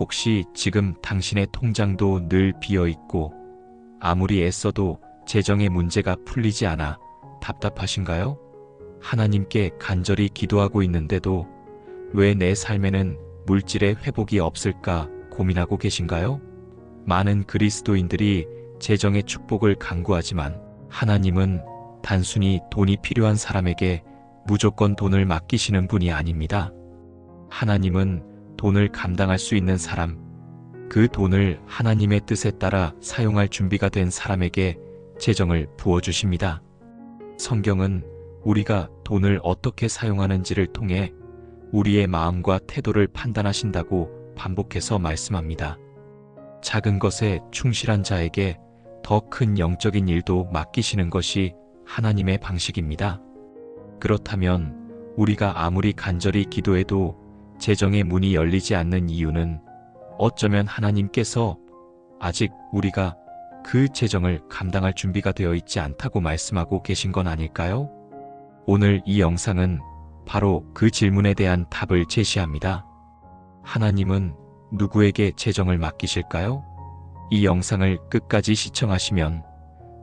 혹시 지금 당신의 통장도 늘 비어 있고 아무리 애써도 재정의 문제가 풀리지 않아 답답하신가요? 하나님께 간절히 기도하고 있는데도 왜 내 삶에는 물질의 회복이 없을까 고민하고 계신가요? 많은 그리스도인들이 재정의 축복을 간구하지만 하나님은 단순히 돈이 필요한 사람에게 무조건 돈을 맡기시는 분이 아닙니다. 하나님은 돈을 감당할 수 있는 사람, 그 돈을 하나님의 뜻에 따라 사용할 준비가 된 사람에게 재정을 부어주십니다. 성경은 우리가 돈을 어떻게 사용하는지를 통해 우리의 마음과 태도를 판단하신다고 반복해서 말씀합니다. 작은 것에 충실한 자에게 더 큰 영적인 일도 맡기시는 것이 하나님의 방식입니다. 그렇다면 우리가 아무리 간절히 기도해도 재정의 문이 열리지 않는 이유는 어쩌면 하나님께서 아직 우리가 그 재정을 감당할 준비가 되어 있지 않다고 말씀하고 계신 건 아닐까요? 오늘 이 영상은 바로 그 질문에 대한 답을 제시합니다. 하나님은 누구에게 재정을 맡기실까요? 이 영상을 끝까지 시청하시면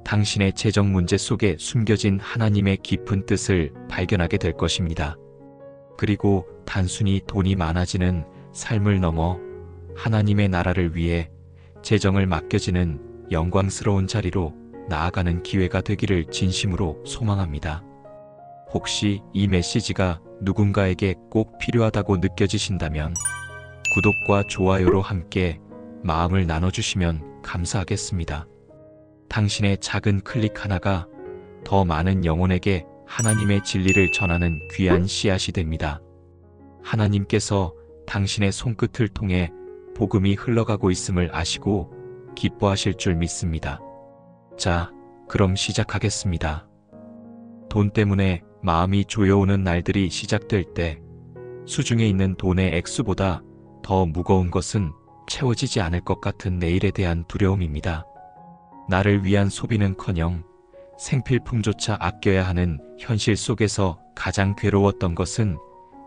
당신의 재정 문제 속에 숨겨진 하나님의 깊은 뜻을 발견하게 될 것입니다. 그리고 단순히 돈이 많아지는 삶을 넘어 하나님의 나라를 위해 재정을 맡겨지는 영광스러운 자리로 나아가는 기회가 되기를 진심으로 소망합니다. 혹시 이 메시지가 누군가에게 꼭 필요하다고 느껴지신다면 구독과 좋아요로 함께 마음을 나눠주시면 감사하겠습니다. 당신의 작은 클릭 하나가 더 많은 영혼에게 하나님의 진리를 전하는 귀한 씨앗이 됩니다. 하나님께서 당신의 손끝을 통해 복음이 흘러가고 있음을 아시고 기뻐하실 줄 믿습니다. 자, 그럼 시작하겠습니다. 돈 때문에 마음이 조여오는 날들이 시작될 때 수중에 있는 돈의 액수보다 더 무거운 것은 채워지지 않을 것 같은 내일에 대한 두려움입니다. 나를 위한 소비는커녕 생필품조차 아껴야 하는 현실 속에서 가장 괴로웠던 것은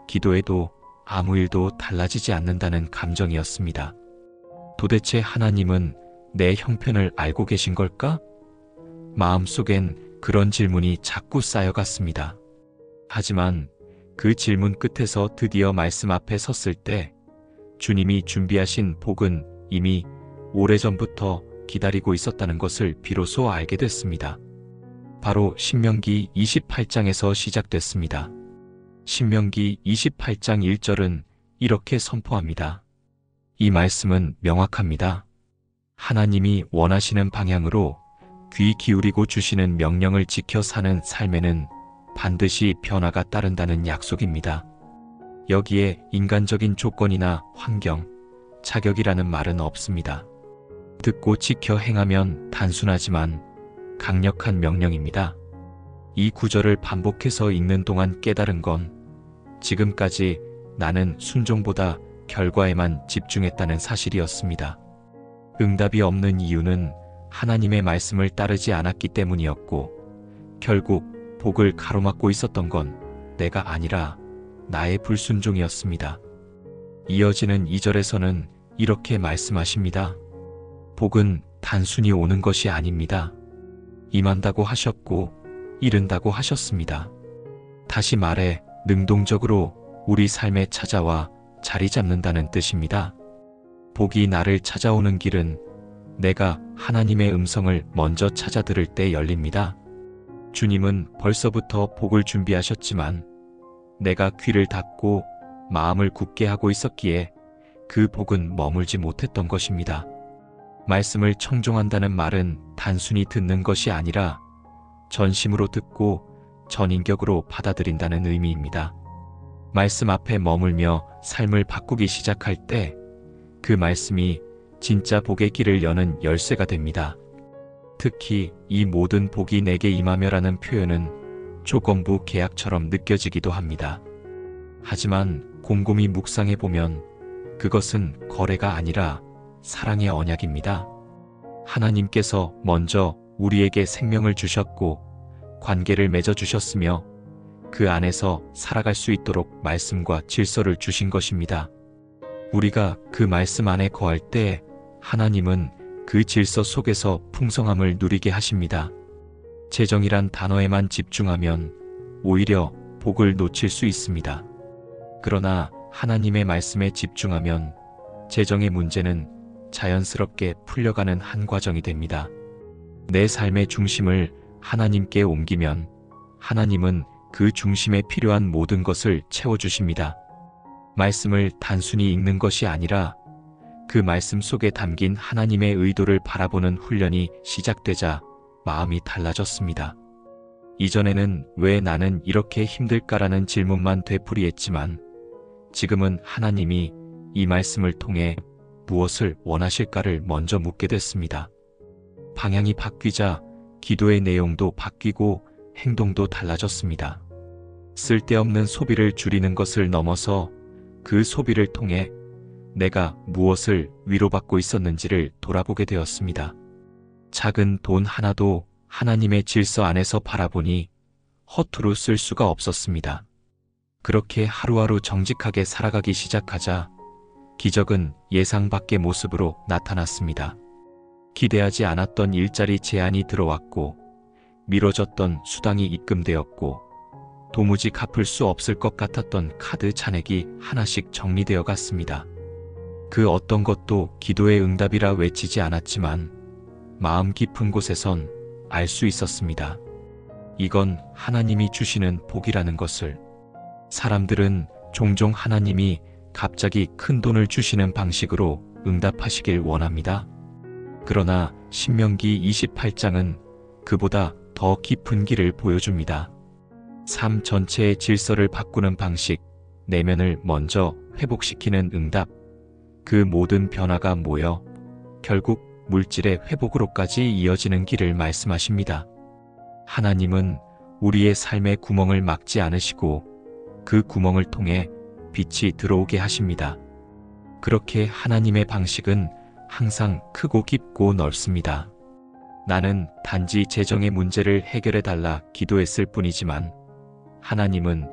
기도해도 아무 일도 달라지지 않는다는 감정이었습니다. 도대체 하나님은 내 형편을 알고 계신 걸까? 마음속엔 그런 질문이 자꾸 쌓여갔습니다. 하지만 그 질문 끝에서 드디어 말씀 앞에 섰을 때 주님이 준비하신 복은 이미 오래전부터 기다리고 있었다는 것을 비로소 알게 됐습니다. 바로 신명기 28장에서 시작됐습니다. 신명기 28장 1절은 이렇게 선포합니다. 이 말씀은 명확합니다. 하나님이 원하시는 방향으로 귀 기울이고 주시는 명령을 지켜 사는 삶에는 반드시 변화가 따른다는 약속입니다. 여기에 인간적인 조건이나 환경, 자격이라는 말은 없습니다. 듣고 지켜 행하면 단순하지만 강력한 명령입니다. 이 구절을 반복해서 읽는 동안 깨달은 건 지금까지 나는 순종보다 결과에만 집중했다는 사실이었습니다. 응답이 없는 이유는 하나님의 말씀을 따르지 않았기 때문이었고 결국 복을 가로막고 있었던 건 내가 아니라 나의 불순종이었습니다. 이어지는 2절에서는 이렇게 말씀하십니다. 복은 단순히 오는 것이 아닙니다. 임한다고 하셨고 이른다고 하셨습니다. 다시 말해 능동적으로 우리 삶에 찾아와 자리 잡는다는 뜻입니다. 복이 나를 찾아오는 길은 내가 하나님의 음성을 먼저 찾아 들을 때 열립니다. 주님은 벌써부터 복을 준비하셨지만 내가 귀를 닫고 마음을 굳게 하고 있었기에 그 복은 머물지 못했던 것입니다. 말씀을 청종한다는 말은 단순히 듣는 것이 아니라 전심으로 듣고 전인격으로 받아들인다는 의미입니다. 말씀 앞에 머물며 삶을 바꾸기 시작할 때 그 말씀이 진짜 복의 길을 여는 열쇠가 됩니다. 특히 이 모든 복이 내게 임하며라는 표현은 조건부 계약처럼 느껴지기도 합니다. 하지만 곰곰이 묵상해보면 그것은 거래가 아니라 사랑의 언약입니다. 하나님께서 먼저 우리에게 생명을 주셨고 관계를 맺어주셨으며 그 안에서 살아갈 수 있도록 말씀과 질서를 주신 것입니다. 우리가 그 말씀 안에 거할 때 하나님은 그 질서 속에서 풍성함을 누리게 하십니다. 재정이란 단어에만 집중하면 오히려 복을 놓칠 수 있습니다. 그러나 하나님의 말씀에 집중하면 재정의 문제는 자연스럽게 풀려가는 한 과정이 됩니다. 내 삶의 중심을 하나님께 옮기면 하나님은 그 중심에 필요한 모든 것을 채워주십니다. 말씀을 단순히 읽는 것이 아니라 그 말씀 속에 담긴 하나님의 의도를 바라보는 훈련이 시작되자 마음이 달라졌습니다. 이전에는 왜 나는 이렇게 힘들까라는 질문만 되풀이했지만 지금은 하나님이 이 말씀을 통해 무엇을 원하실까를 먼저 묻게 됐습니다. 방향이 바뀌자 기도의 내용도 바뀌고 행동도 달라졌습니다. 쓸데없는 소비를 줄이는 것을 넘어서 그 소비를 통해 내가 무엇을 위로받고 있었는지를 돌아보게 되었습니다. 작은 돈 하나도 하나님의 질서 안에서 바라보니 허투루 쓸 수가 없었습니다. 그렇게 하루하루 정직하게 살아가기 시작하자 기적은 예상 밖의 모습으로 나타났습니다. 기대하지 않았던 일자리 제안이 들어왔고 미뤄졌던 수당이 입금되었고 도무지 갚을 수 없을 것 같았던 카드 잔액이 하나씩 정리되어 갔습니다. 그 어떤 것도 기도의 응답이라 외치지 않았지만 마음 깊은 곳에선 알 수 있었습니다. 이건 하나님이 주시는 복이라는 것을. 사람들은 종종 하나님이 갑자기 큰 돈을 주시는 방식으로 응답하시길 원합니다. 그러나 신명기 28장은 그보다 더 깊은 길을 보여줍니다. 삶 전체의 질서를 바꾸는 방식, 내면을 먼저 회복시키는 응답, 그 모든 변화가 모여 결국 물질의 회복으로까지 이어지는 길을 말씀하십니다. 하나님은 우리의 삶의 구멍을 막지 않으시고 그 구멍을 통해 빛이 들어오게 하십니다. 그렇게 하나님의 방식은 항상 크고 깊고 넓습니다. 나는 단지 재정의 문제를 해결해달라 기도했을 뿐이지만 하나님은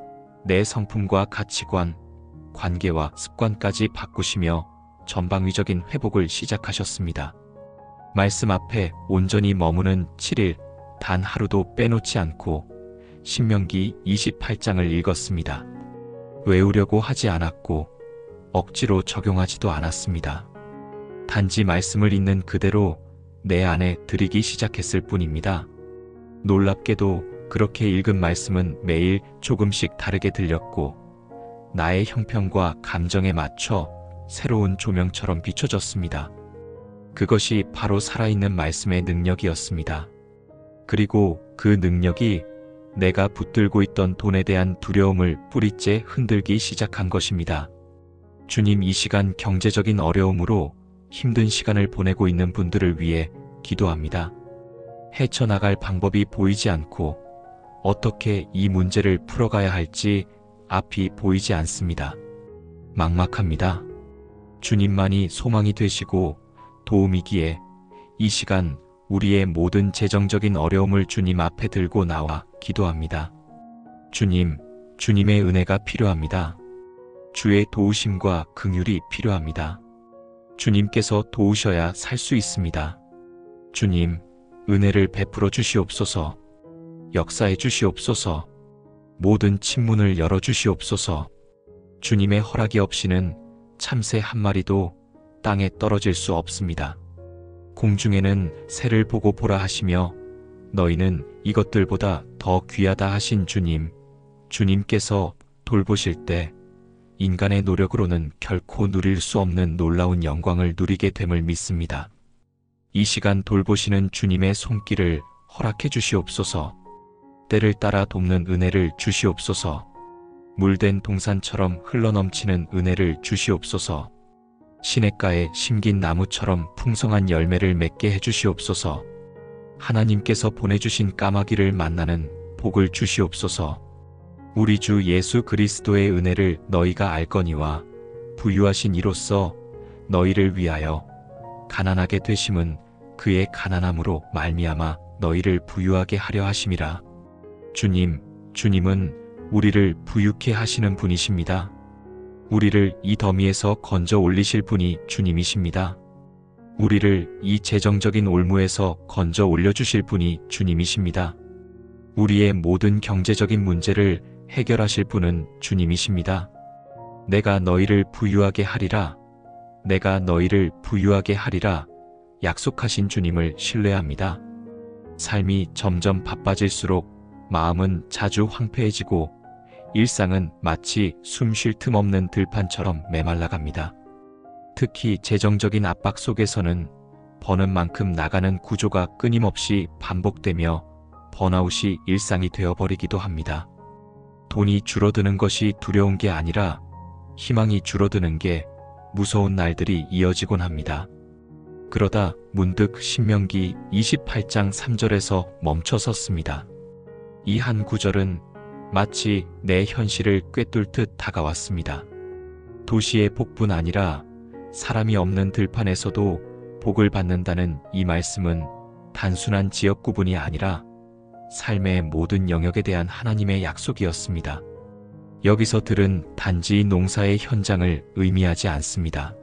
내 성품과 가치관, 관계와 습관까지 바꾸시며 전방위적인 회복을 시작하셨습니다. 말씀 앞에 온전히 머무는 7일, 단 하루도 빼놓지 않고 신명기 28장을 읽었습니다. 외우려고 하지 않았고 억지로 적용하지도 않았습니다. 단지 말씀을 읽는 그대로 내 안에 들이기 시작했을 뿐입니다. 놀랍게도 그렇게 읽은 말씀은 매일 조금씩 다르게 들렸고 나의 형편과 감정에 맞춰 새로운 조명처럼 비춰졌습니다. 그것이 바로 살아있는 말씀의 능력이었습니다. 그리고 그 능력이 내가 붙들고 있던 돈에 대한 두려움을 뿌리째 흔들기 시작한 것입니다. 주님, 이 시간 경제적인 어려움으로 힘든 시간을 보내고 있는 분들을 위해 기도합니다. 헤쳐나갈 방법이 보이지 않고 어떻게 이 문제를 풀어가야 할지 앞이 보이지 않습니다. 막막합니다. 주님만이 소망이 되시고 도움이기에 이 시간 우리의 모든 재정적인 어려움을 주님 앞에 들고 나와 기도합니다. 주님, 주님의 은혜가 필요합니다. 주의 도우심과 긍휼이 필요합니다. 주님께서 도우셔야 살 수 있습니다. 주님, 은혜를 베풀어 주시옵소서. 역사해 주시옵소서. 모든 침문을 열어 주시옵소서. 주님의 허락이 없이는 참새 한 마리도 땅에 떨어질 수 없습니다. 공중에는 새를 보고 보라 하시며 너희는 이것들보다 더 귀하다 하신 주님, 주님께서 돌보실 때 인간의 노력으로는 결코 누릴 수 없는 놀라운 영광을 누리게 됨을 믿습니다. 이 시간 돌보시는 주님의 손길을 허락해 주시옵소서. 때를 따라 돕는 은혜를 주시옵소서. 물된 동산처럼 흘러넘치는 은혜를 주시옵소서. 시냇가에 심긴 나무처럼 풍성한 열매를 맺게 해주시옵소서. 하나님께서 보내주신 까마귀를 만나는 복을 주시옵소서. 우리 주 예수 그리스도의 은혜를 너희가 알거니와 부유하신 이로써 너희를 위하여 가난하게 되심은 그의 가난함으로 말미암아 너희를 부유하게 하려 하심이라. 주님, 주님은 우리를 부유케 하시는 분이십니다. 우리를 이 더미에서 건져 올리실 분이 주님이십니다. 우리를 이 재정적인 올무에서 건져 올려주실 분이 주님이십니다. 우리의 모든 경제적인 문제를 해결하실 분은 주님이십니다. 내가 너희를 부유하게 하리라. 내가 너희를 부유하게 하리라. 약속하신 주님을 신뢰합니다. 삶이 점점 바빠질수록 마음은 자주 황폐해지고 일상은 마치 숨 쉴 틈 없는 들판처럼 메말라갑니다. 특히 재정적인 압박 속에서는 버는 만큼 나가는 구조가 끊임없이 반복되며 번아웃이 일상이 되어버리기도 합니다. 돈이 줄어드는 것이 두려운 게 아니라 희망이 줄어드는 게 무서운 날들이 이어지곤 합니다. 그러다 문득 신명기 28장 3절에서 멈춰섰습니다. 이 한 구절은 마치 내 현실을 꿰뚫듯 다가왔습니다. 도시의 복뿐 아니라 사람이 없는 들판에서도 복을 받는다는 이 말씀은 단순한 지역 구분이 아니라 삶의 모든 영역에 대한 하나님의 약속이었습니다. 여기서 들은 단지 농사의 현장을 의미하지 않습니다.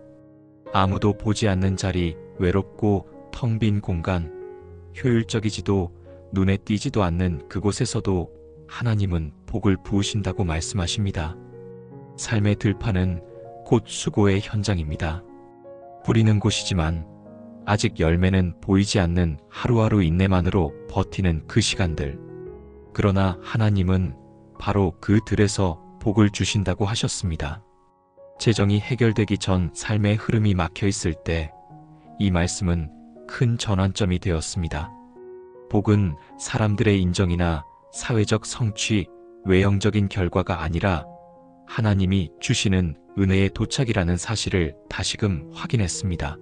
아무도 보지 않는 자리, 외롭고 텅 빈 공간, 효율적이지도 눈에 띄지도 않는 그곳에서도 하나님은 복을 부으신다고 말씀하십니다. 삶의 들판은 곧 수고의 현장입니다. 뿌리는 곳이지만 아직 열매는 보이지 않는 하루하루 인내만으로 버티는 그 시간들. 그러나 하나님은 바로 그 들에서 복을 주신다고 하셨습니다. 재정이 해결되기 전 삶의 흐름이 막혀 있을 때 이 말씀은 큰 전환점이 되었습니다. 복은 사람들의 인정이나 사회적 성취, 외형적인 결과가 아니라 하나님이 주시는 은혜의 도착이라는 사실을 다시금 확인했습니다.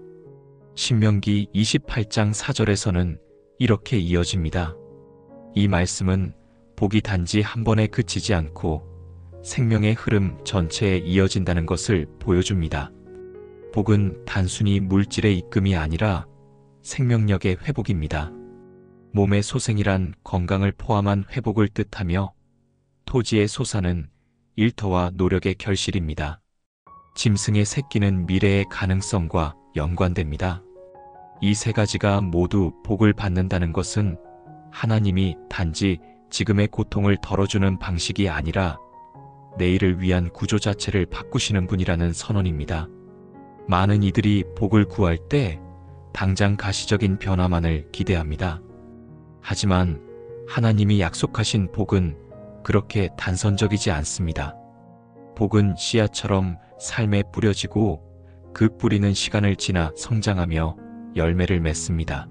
신명기 28장 4절에서는 이렇게 이어집니다. 이 말씀은 복이 단지 한 번에 그치지 않고 생명의 흐름 전체에 이어진다는 것을 보여줍니다. 복은 단순히 물질의 입금이 아니라 생명력의 회복입니다. 몸의 소생이란 건강을 포함한 회복을 뜻하며 토지의 소사는 일터와 노력의 결실입니다. 짐승의 새끼는 미래의 가능성과 연관됩니다. 이 세 가지가 모두 복을 받는다는 것은 하나님이 단지 지금의 고통을 덜어주는 방식이 아니라 내일을 위한 구조 자체를 바꾸시는 분이라는 선언입니다. 많은 이들이 복을 구할 때 당장 가시적인 변화만을 기대합니다. 하지만 하나님이 약속하신 복은 그렇게 단선적이지 않습니다. 복은 씨앗처럼 삶에 뿌려지고 그 뿌리는 시간을 지나 성장하며 열매를 맺습니다.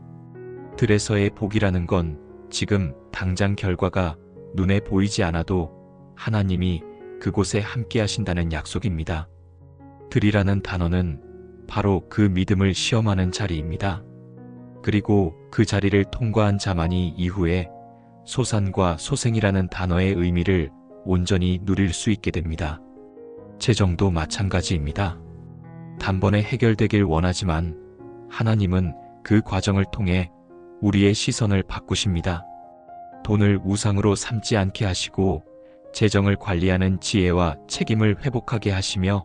들에서의 복이라는 건 지금 당장 결과가 눈에 보이지 않아도 하나님이 그곳에 함께 하신다는 약속입니다. 들이라는 단어는 바로 그 믿음을 시험하는 자리입니다. 그리고 그 자리를 통과한 자만이 이후에 소산과 소생이라는 단어의 의미를 온전히 누릴 수 있게 됩니다. 재정도 마찬가지입니다. 단번에 해결되길 원하지만 하나님은 그 과정을 통해 우리의 시선을 바꾸십니다. 돈을 우상으로 삼지 않게 하시고 재정을 관리하는 지혜와 책임을 회복하게 하시며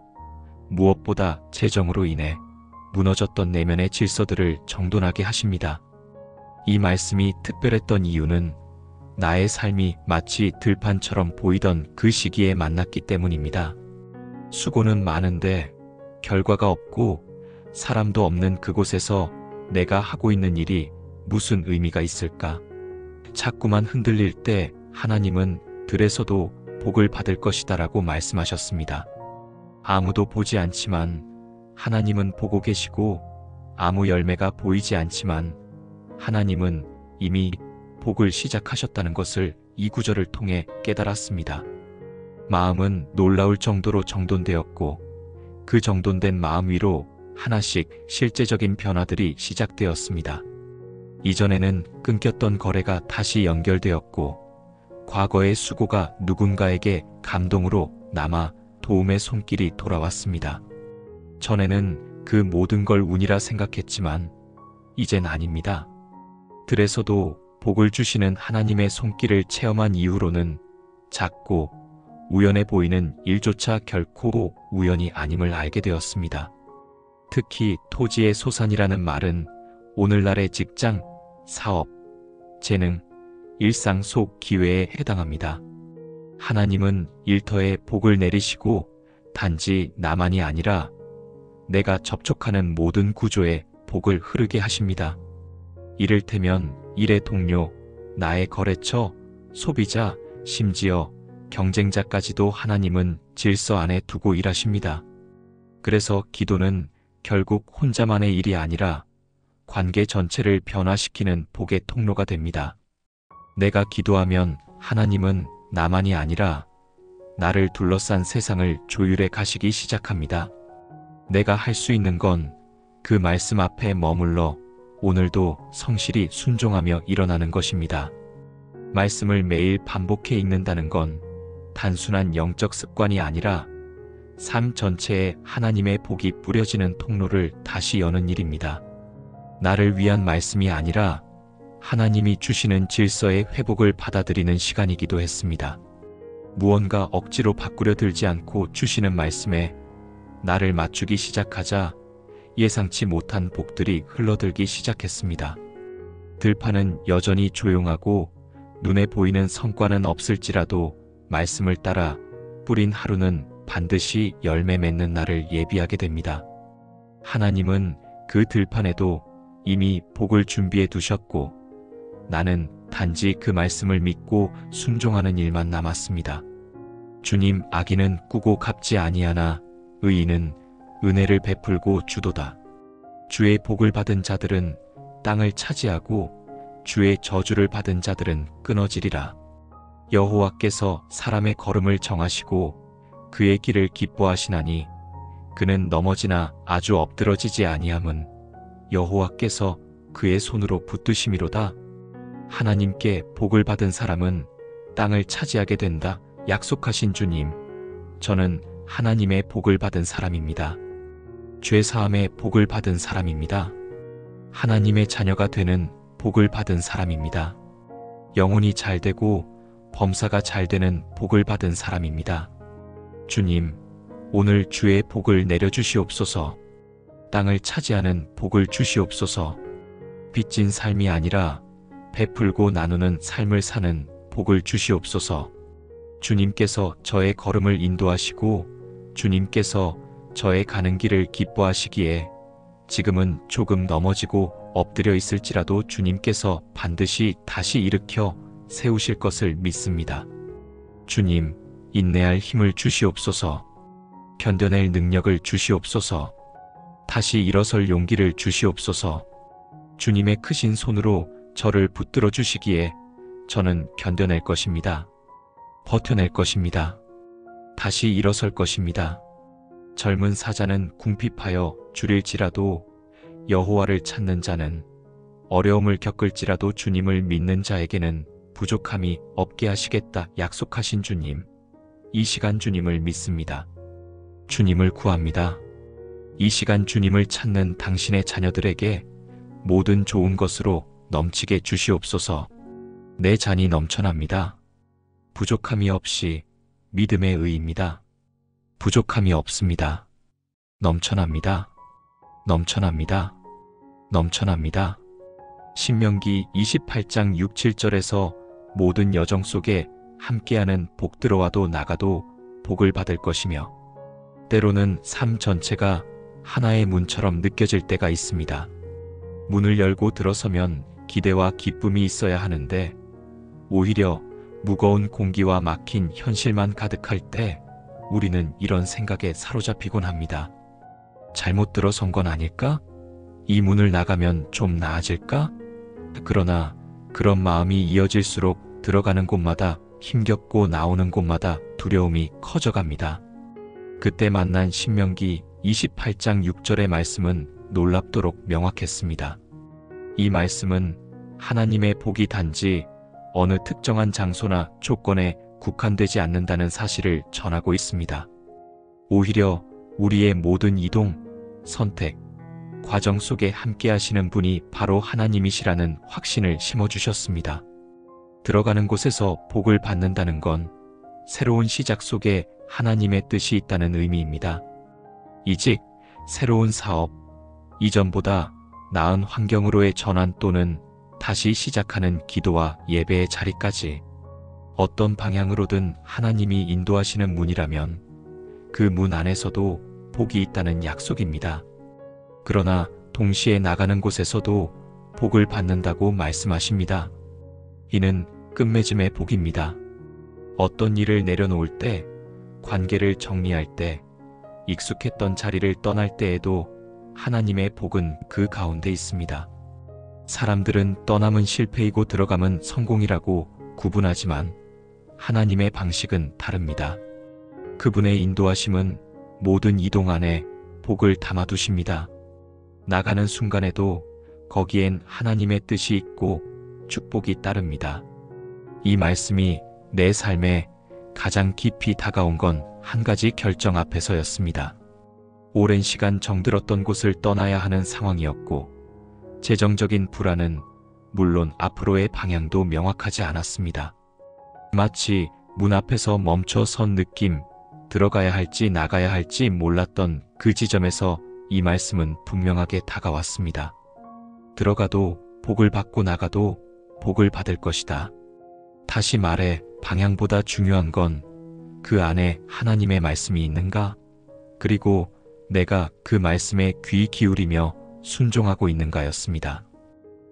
무엇보다 재정으로 인해 무너졌던 내면의 질서들을 정돈하게 하십니다. 이 말씀이 특별했던 이유는 나의 삶이 마치 들판처럼 보이던 그 시기에 만났기 때문입니다. 수고는 많은데 결과가 없고 사람도 없는 그곳에서 내가 하고 있는 일이 무슨 의미가 있을까? 자꾸만 흔들릴 때 하나님은 들에서도 복을 받을 것이다라고 말씀하셨습니다. 아무도 보지 않지만 하나님은 보고 계시고 아무 열매가 보이지 않지만 하나님은 이미 복을 시작하셨다는 것을 이 구절을 통해 깨달았습니다. 마음은 놀라울 정도로 정돈되었고 그 정돈된 마음 위로 하나씩 실제적인 변화들이 시작되었습니다. 이전에는 끊겼던 거래가 다시 연결되었고 과거의 수고가 누군가에게 감동으로 남아 도움의 손길이 돌아왔습니다. 전에는 그 모든 걸 운이라 생각했지만 이젠 아닙니다. 들에서도 복을 주시는 하나님의 손길을 체험한 이후로는 작고 우연해 보이는 일조차 결코 우연이 아님을 알게 되었습니다. 특히 토지의 소산이라는 말은 오늘날의 직장, 사업, 재능, 일상 속 기회에 해당합니다. 하나님은 일터에 복을 내리시고 단지 나만이 아니라 내가 접촉하는 모든 구조에 복을 흐르게 하십니다. 이를테면 일의 동료, 나의 거래처, 소비자, 심지어 경쟁자까지도 하나님은 질서 안에 두고 일하십니다. 그래서 기도는 결국 혼자만의 일이 아니라 관계 전체를 변화시키는 복의 통로가 됩니다. 내가 기도하면 하나님은 나만이 아니라 나를 둘러싼 세상을 조율해 가시기 시작합니다. 내가 할 수 있는 건 그 말씀 앞에 머물러 오늘도 성실히 순종하며 일어나는 것입니다. 말씀을 매일 반복해 읽는다는 건 단순한 영적 습관이 아니라 삶 전체에 하나님의 복이 뿌려지는 통로를 다시 여는 일입니다. 나를 위한 말씀이 아니라 하나님이 주시는 질서의 회복을 받아들이는 시간이기도 했습니다. 무언가 억지로 바꾸려 들지 않고 주시는 말씀에 나를 맞추기 시작하자 예상치 못한 복들이 흘러들기 시작했습니다. 들판은 여전히 조용하고 눈에 보이는 성과는 없을지라도 말씀을 따라 뿌린 하루는 반드시 열매 맺는 날을 예비하게 됩니다. 하나님은 그 들판에도 이미 복을 준비해 두셨고 나는 단지 그 말씀을 믿고 순종하는 일만 남았습니다. 주님, 악인은 꾸고 갚지 아니하나 의인은 은혜를 베풀고 주도다. 주의 복을 받은 자들은 땅을 차지하고 주의 저주를 받은 자들은 끊어지리라. 여호와께서 사람의 걸음을 정하시고 그의 길을 기뻐하시나니 그는 넘어지나 아주 엎드러지지 아니함은 여호와께서 그의 손으로 붙드심이로다. 하나님께 복을 받은 사람은 땅을 차지하게 된다. 약속하신 주님, 저는 하나님의 복을 받은 사람입니다. 죄사함의 복을 받은 사람입니다. 하나님의 자녀가 되는 복을 받은 사람입니다. 영혼이 잘되고 범사가 잘되는 복을 받은 사람입니다. 주님, 오늘 주의 복을 내려주시옵소서. 땅을 차지하는 복을 주시옵소서. 빚진 삶이 아니라 베풀고 나누는 삶을 사는 복을 주시옵소서. 주님께서 저의 걸음을 인도하시고 주님께서 저의 가는 길을 기뻐하시기에 지금은 조금 넘어지고 엎드려 있을지라도 주님께서 반드시 다시 일으켜 세우실 것을 믿습니다. 주님, 인내할 힘을 주시옵소서. 견뎌낼 능력을 주시옵소서. 다시 일어설 용기를 주시옵소서. 주님의 크신 손으로 저를 붙들어 주시기에 저는 견뎌낼 것입니다. 버텨낼 것입니다. 다시 일어설 것입니다. 젊은 사자는 궁핍하여 줄일지라도 여호와를 찾는 자는 어려움을 겪을지라도 주님을 믿는 자에게는 부족함이 없게 하시겠다. 약속하신 주님, 이 시간 주님을 믿습니다. 주님을 구합니다. 이 시간 주님을 찾는 당신의 자녀들에게 모든 좋은 것으로 넘치게 주시옵소서. 내 잔이 넘쳐납니다. 부족함이 없이 믿음의 의입니다. 부족함이 없습니다. 넘쳐납니다. 넘쳐납니다. 넘쳐납니다. 신명기 28장 6, 7절에서 모든 여정 속에 함께하는 복 들어와도 나가도 복을 받을 것이며 때로는 삶 전체가 하나의 문처럼 느껴질 때가 있습니다. 문을 열고 들어서면 기대와 기쁨이 있어야 하는데 오히려 무거운 공기와 막힌 현실만 가득할 때 우리는 이런 생각에 사로잡히곤 합니다. 잘못 들어선 건 아닐까? 이 문을 나가면 좀 나아질까? 그러나 그런 마음이 이어질수록 들어가는 곳마다 힘겹고 나오는 곳마다 두려움이 커져갑니다. 그때 만난 신명기 28장 6절의 말씀은 놀랍도록 명확했습니다. 이 말씀은 하나님의 복이 단지 어느 특정한 장소나 조건에 국한되지 않는다는 사실을 전하고 있습니다. 오히려 우리의 모든 이동, 선택, 과정 속에 함께 하시는 분이 바로 하나님이시라는 확신을 심어주셨습니다. 들어가는 곳에서 복을 받는다는 건 새로운 시작 속에 하나님의 뜻이 있다는 의미입니다. 이직, 새로운 사업, 이전보다 나은 환경으로의 전환 또는 다시 시작하는 기도와 예배의 자리까지 어떤 방향으로든 하나님이 인도하시는 문이라면 그 문 안에서도 복이 있다는 약속입니다. 그러나 동시에 나가는 곳에서도 복을 받는다고 말씀하십니다. 이는 끝맺음의 복입니다. 어떤 일을 내려놓을 때, 관계를 정리할 때, 익숙했던 자리를 떠날 때에도 하나님의 복은 그 가운데 있습니다. 사람들은 떠남은 실패이고 들어감은 성공이라고 구분하지만 하나님의 방식은 다릅니다. 그분의 인도하심은 모든 이동 안에 복을 담아두십니다. 나가는 순간에도 거기엔 하나님의 뜻이 있고 축복이 따릅니다. 이 말씀이 내 삶에 가장 깊이 다가온 건 한 가지 결정 앞에서였습니다. 오랜 시간 정들었던 곳을 떠나야 하는 상황이었고 재정적인 불안은 물론 앞으로의 방향도 명확하지 않았습니다. 마치 문 앞에서 멈춰 선 느낌, 들어가야 할지 나가야 할지 몰랐던 그 지점에서 이 말씀은 분명하게 다가왔습니다. 들어가도 복을 받고 나가도 복을 받을 것이다. 다시 말해 방향보다 중요한 건 그 안에 하나님의 말씀이 있는가? 그리고 내가 그 말씀에 귀 기울이며 순종하고 있는가였습니다.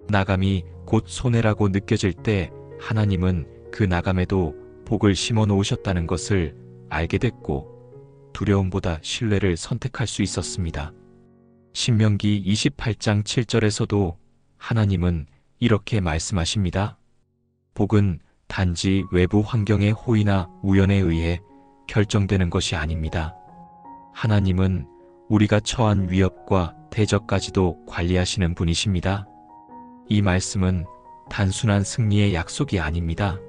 나감이 곧 손해라고 느껴질 때 하나님은 그 나감에도 복을 심어 놓으셨다는 것을 알게 됐고 두려움보다 신뢰를 선택할 수 있었습니다. 신명기 28장 7절에서도 하나님은 이렇게 말씀하십니다. 복은 단지 외부 환경의 호의나 우연에 의해 결정되는 것이 아닙니다. 하나님은 우리가 처한 위협과 대적까지도 관리하시는 분이십니다. 이 말씀은 단순한 승리의 약속이 아닙니다.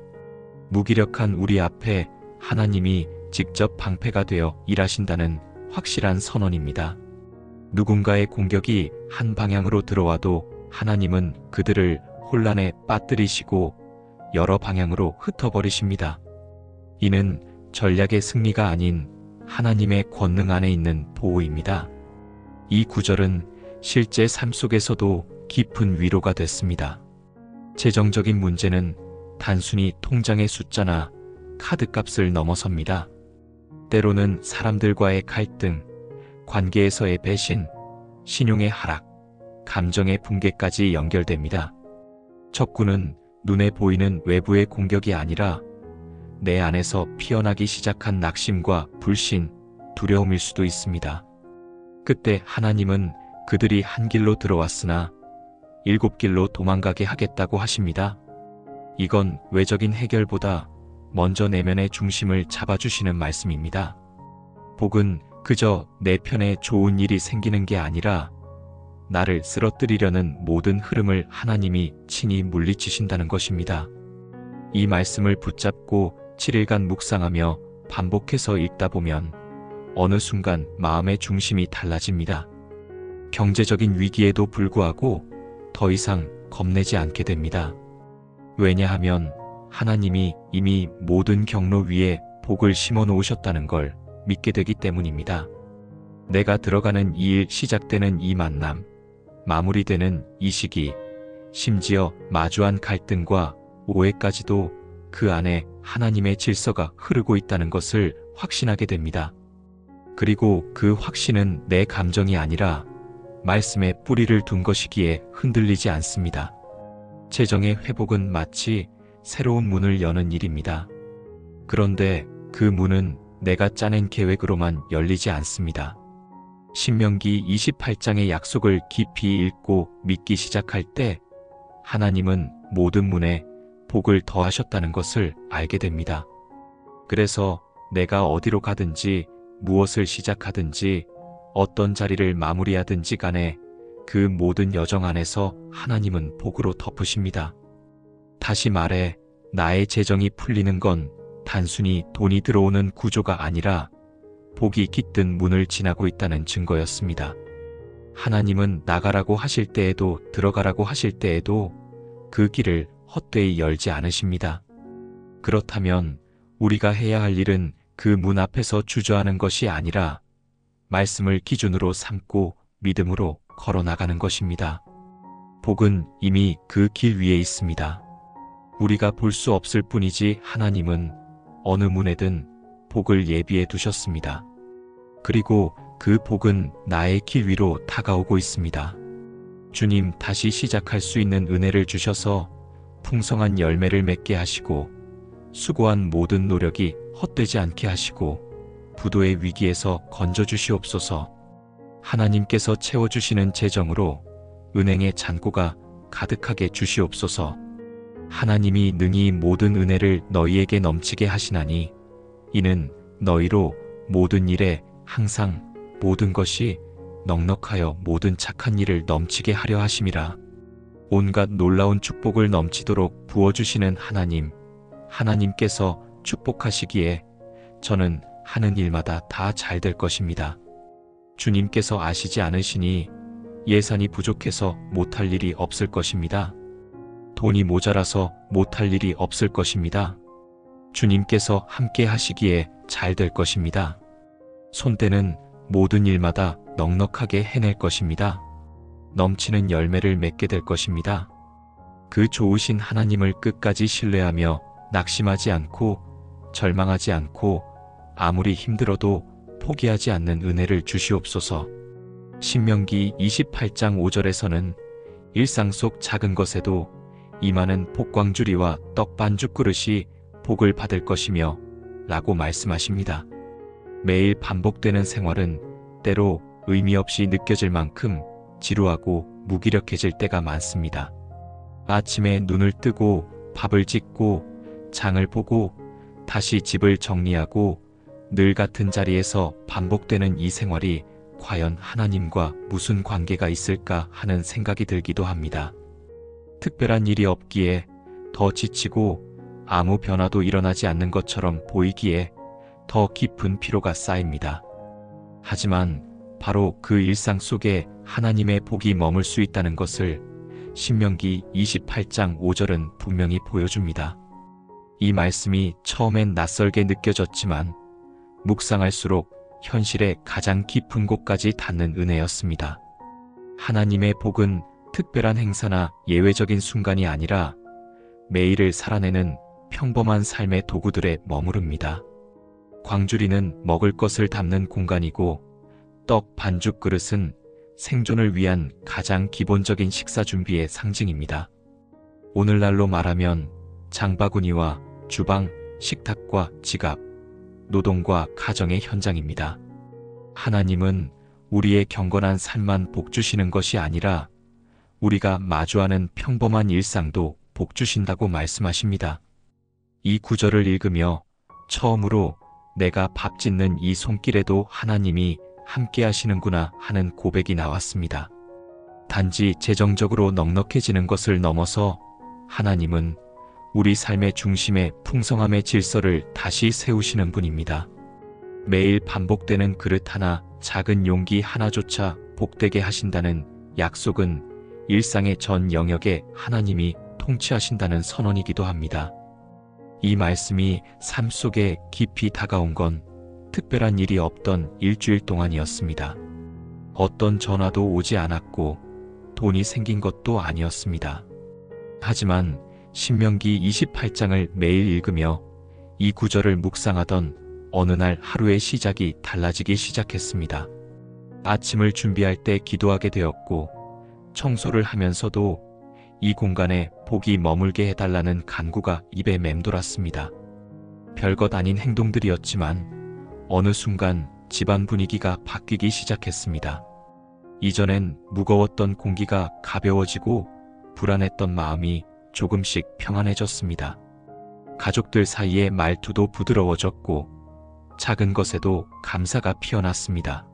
무기력한 우리 앞에 하나님이 직접 방패가 되어 일하신다는 확실한 선언입니다. 누군가의 공격이 한 방향으로 들어와도 하나님은 그들을 혼란에 빠뜨리시고 여러 방향으로 흩어버리십니다. 이는 전략의 승리가 아닌 하나님의 권능 안에 있는 보호입니다. 이 구절은 실제 삶 속에서도 깊은 위로가 됐습니다. 재정적인 문제는 단순히 통장의 숫자나 카드값을 넘어섭니다. 때로는 사람들과의 갈등, 관계에서의 배신, 신용의 하락, 감정의 붕괴까지 연결됩니다. 적군은 눈에 보이는 외부의 공격이 아니라 내 안에서 피어나기 시작한 낙심과 불신, 두려움일 수도 있습니다. 그때 하나님은 그들이 한 길로 들어왔으나 7길로 도망가게 하겠다고 하십니다. 이건 외적인 해결보다 먼저 내면의 중심을 잡아주시는 말씀입니다. 복은 그저 내 편에 좋은 일이 생기는 게 아니라 나를 쓰러뜨리려는 모든 흐름을 하나님이 친히 물리치신다는 것입니다. 이 말씀을 붙잡고 7일간 묵상하며 반복해서 읽다 보면 어느 순간 마음의 중심이 달라집니다. 경제적인 위기에도 불구하고 더 이상 겁내지 않게 됩니다. 왜냐하면 하나님이 이미 모든 경로 위에 복을 심어 놓으셨다는 걸 믿게 되기 때문입니다. 내가 들어가는 이 일, 시작되는 이 만남, 마무리되는 이 시기, 심지어 마주한 갈등과 오해까지도 그 안에 하나님의 질서가 흐르고 있다는 것을 확신하게 됩니다. 그리고 그 확신은 내 감정이 아니라 말씀에 뿌리를 둔 것이기에 흔들리지 않습니다. 재정의 회복은 마치 새로운 문을 여는 일입니다. 그런데 그 문은 내가 짜낸 계획으로만 열리지 않습니다. 신명기 28장의 약속을 깊이 읽고 믿기 시작할 때 하나님은 모든 문에 복을 더하셨다는 것을 알게 됩니다. 그래서 내가 어디로 가든지 무엇을 시작하든지 어떤 자리를 마무리하든지 간에 그 모든 여정 안에서 하나님은 복으로 덮으십니다. 다시 말해 나의 재정이 풀리는 건 단순히 돈이 들어오는 구조가 아니라 복이 깃든 문을 지나고 있다는 증거였습니다. 하나님은 나가라고 하실 때에도 들어가라고 하실 때에도 그 길을 헛되이 열지 않으십니다. 그렇다면 우리가 해야 할 일은 그 문 앞에서 주저하는 것이 아니라 말씀을 기준으로 삼고 믿음으로 걸어 나가는 것입니다. 복은 이미 그 길 위에 있습니다. 우리가 볼 수 없을 뿐이지 하나님은 어느 문에든 복을 예비해 두셨습니다. 그리고 그 복은 나의 길 위로 다가오고 있습니다. 주님 다시 시작할 수 있는 은혜를 주셔서 풍성한 열매를 맺게 하시고 수고한 모든 노력이 헛되지 않게 하시고 부도의 위기에서 건져주시옵소서. 하나님께서 채워주시는 재정으로 은행의 잔고가 가득하게 주시옵소서. 하나님이 능히 모든 은혜를 너희에게 넘치게 하시나니 이는 너희로 모든 일에 항상 모든 것이 넉넉하여 모든 착한 일을 넘치게 하려 하심이라. 온갖 놀라운 축복을 넘치도록 부어주시는 하나님, 하나님께서 축복하시기에 저는 하는 일마다 다 잘 될 것입니다. 주님께서 아시지 않으시니 예산이 부족해서 못할 일이 없을 것입니다. 돈이 모자라서 못할 일이 없을 것입니다. 주님께서 함께 하시기에 잘 될 것입니다. 손때는 모든 일마다 넉넉하게 해낼 것입니다. 넘치는 열매를 맺게 될 것입니다. 그 좋으신 하나님을 끝까지 신뢰하며 낙심하지 않고 절망하지 않고 아무리 힘들어도 포기하지 않는 은혜를 주시옵소서. 신명기 28장 5절에서는 일상 속 작은 것에도 이 많은 복광주리와 떡 반죽 그릇이 복을 받을 것이며 라고 말씀하십니다. 매일 반복되는 생활은 때로 의미 없이 느껴질 만큼 지루하고 무기력해질 때가 많습니다. 아침에 눈을 뜨고 밥을 짓고 장을 보고 다시 집을 정리하고 늘 같은 자리에서 반복되는 이 생활이 과연 하나님과 무슨 관계가 있을까 하는 생각이 들기도 합니다. 특별한 일이 없기에 더 지치고 아무 변화도 일어나지 않는 것처럼 보이기에 더 깊은 피로가 쌓입니다. 하지만 바로 그 일상 속에 하나님의 복이 머물 수 있다는 것을 신명기 28장 5절은 분명히 보여줍니다. 이 말씀이 처음엔 낯설게 느껴졌지만 묵상할수록 현실의 가장 깊은 곳까지 닿는 은혜였습니다. 하나님의 복은 특별한 행사나 예외적인 순간이 아니라 매일을 살아내는 평범한 삶의 도구들에 머무릅니다. 광주리는 먹을 것을 담는 공간이고 떡 반죽 그릇은 생존을 위한 가장 기본적인 식사 준비의 상징입니다. 오늘날로 말하면 장바구니와 주방, 식탁과 지갑, 노동과 가정의 현장입니다. 하나님은 우리의 경건한 삶만 복 주시는 것이 아니라 우리가 마주하는 평범한 일상도 복 주신다고 말씀하십니다. 이 구절을 읽으며 처음으로 내가 밥 짓는 이 손길에도 하나님이 함께 하시는구나 하는 고백이 나왔습니다. 단지 재정적으로 넉넉해지는 것을 넘어서 하나님은 우리 삶의 중심에 풍성함의 질서를 다시 세우시는 분입니다. 매일 반복되는 그릇 하나, 작은 용기 하나조차 복되게 하신다는 약속은 일상의 전 영역에 하나님이 통치하신다는 선언이기도 합니다. 이 말씀이 삶 속에 깊이 다가온 건 특별한 일이 없던 일주일 동안이었습니다. 어떤 전화도 오지 않았고 돈이 생긴 것도 아니었습니다. 하지만 신명기 28장을 매일 읽으며 이 구절을 묵상하던 어느 날 하루의 시작이 달라지기 시작했습니다. 아침을 준비할 때 기도하게 되었고 청소를 하면서도 이 공간에 복이 머물게 해달라는 간구가 입에 맴돌았습니다. 별것 아닌 행동들이었지만 어느 순간 집안 분위기가 바뀌기 시작했습니다. 이전엔 무거웠던 공기가 가벼워지고 불안했던 마음이 조금씩 평안해졌습니다. 가족들 사이의 말투도 부드러워졌고 작은 것에도 감사가 피어났습니다.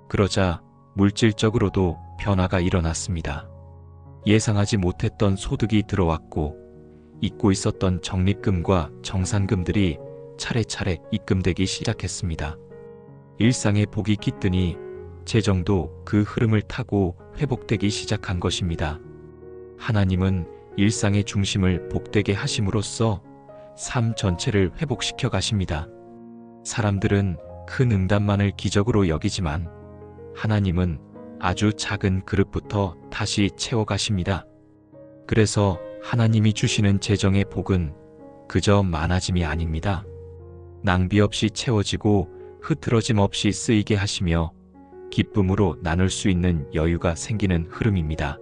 그러자 물질적으로도 변화가 일어났습니다. 예상하지 못했던 소득이 들어왔고 잊고 있었던 적립금과 정산금들이 차례차례 입금되기 시작했습니다. 일상의 복이 깃드니 재정도 그 흐름을 타고 회복되기 시작한 것입니다. 하나님은 일상의 중심을 복되게 하심으로써 삶 전체를 회복시켜 가십니다. 사람들은 큰 응답만을 기적으로 여기지만 하나님은 아주 작은 그릇부터 다시 채워 가십니다. 그래서 하나님이 주시는 재정의 복은 그저 많아짐이 아닙니다. 낭비 없이 채워지고 흐트러짐 없이 쓰이게 하시며 기쁨으로 나눌 수 있는 여유가 생기는 흐름입니다.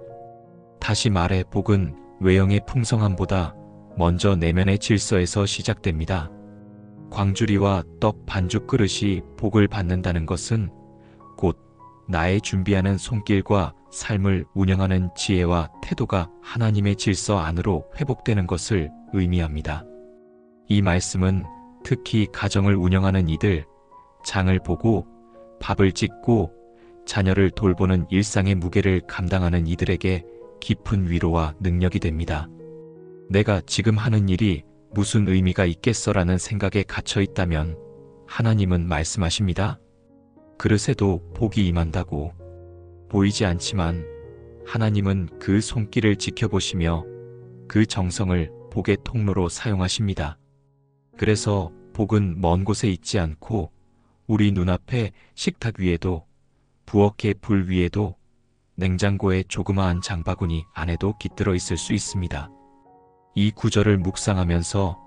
다시 말해 복은 외형의 풍성함보다 먼저 내면의 질서에서 시작됩니다. 광주리와 떡 반죽 그릇이 복을 받는다는 것은 곧 나의 준비하는 손길과 삶을 운영하는 지혜와 태도가 하나님의 질서 안으로 회복되는 것을 의미합니다. 이 말씀은 특히 가정을 운영하는 이들, 장을 보고 밥을 짓고 자녀를 돌보는 일상의 무게를 감당하는 이들에게 깊은 위로와 능력이 됩니다. 내가 지금 하는 일이 무슨 의미가 있겠어라는 생각에 갇혀 있다면 하나님은 말씀하십니다. 그릇에도 복이 임한다고. 보이지 않지만 하나님은 그 손길을 지켜보시며 그 정성을 복의 통로로 사용하십니다. 그래서 복은 먼 곳에 있지 않고 우리 눈앞에 식탁 위에도 부엌의 불 위에도 냉장고의 조그마한 장바구니 안에도 깃들어 있을 수 있습니다. 이 구절을 묵상하면서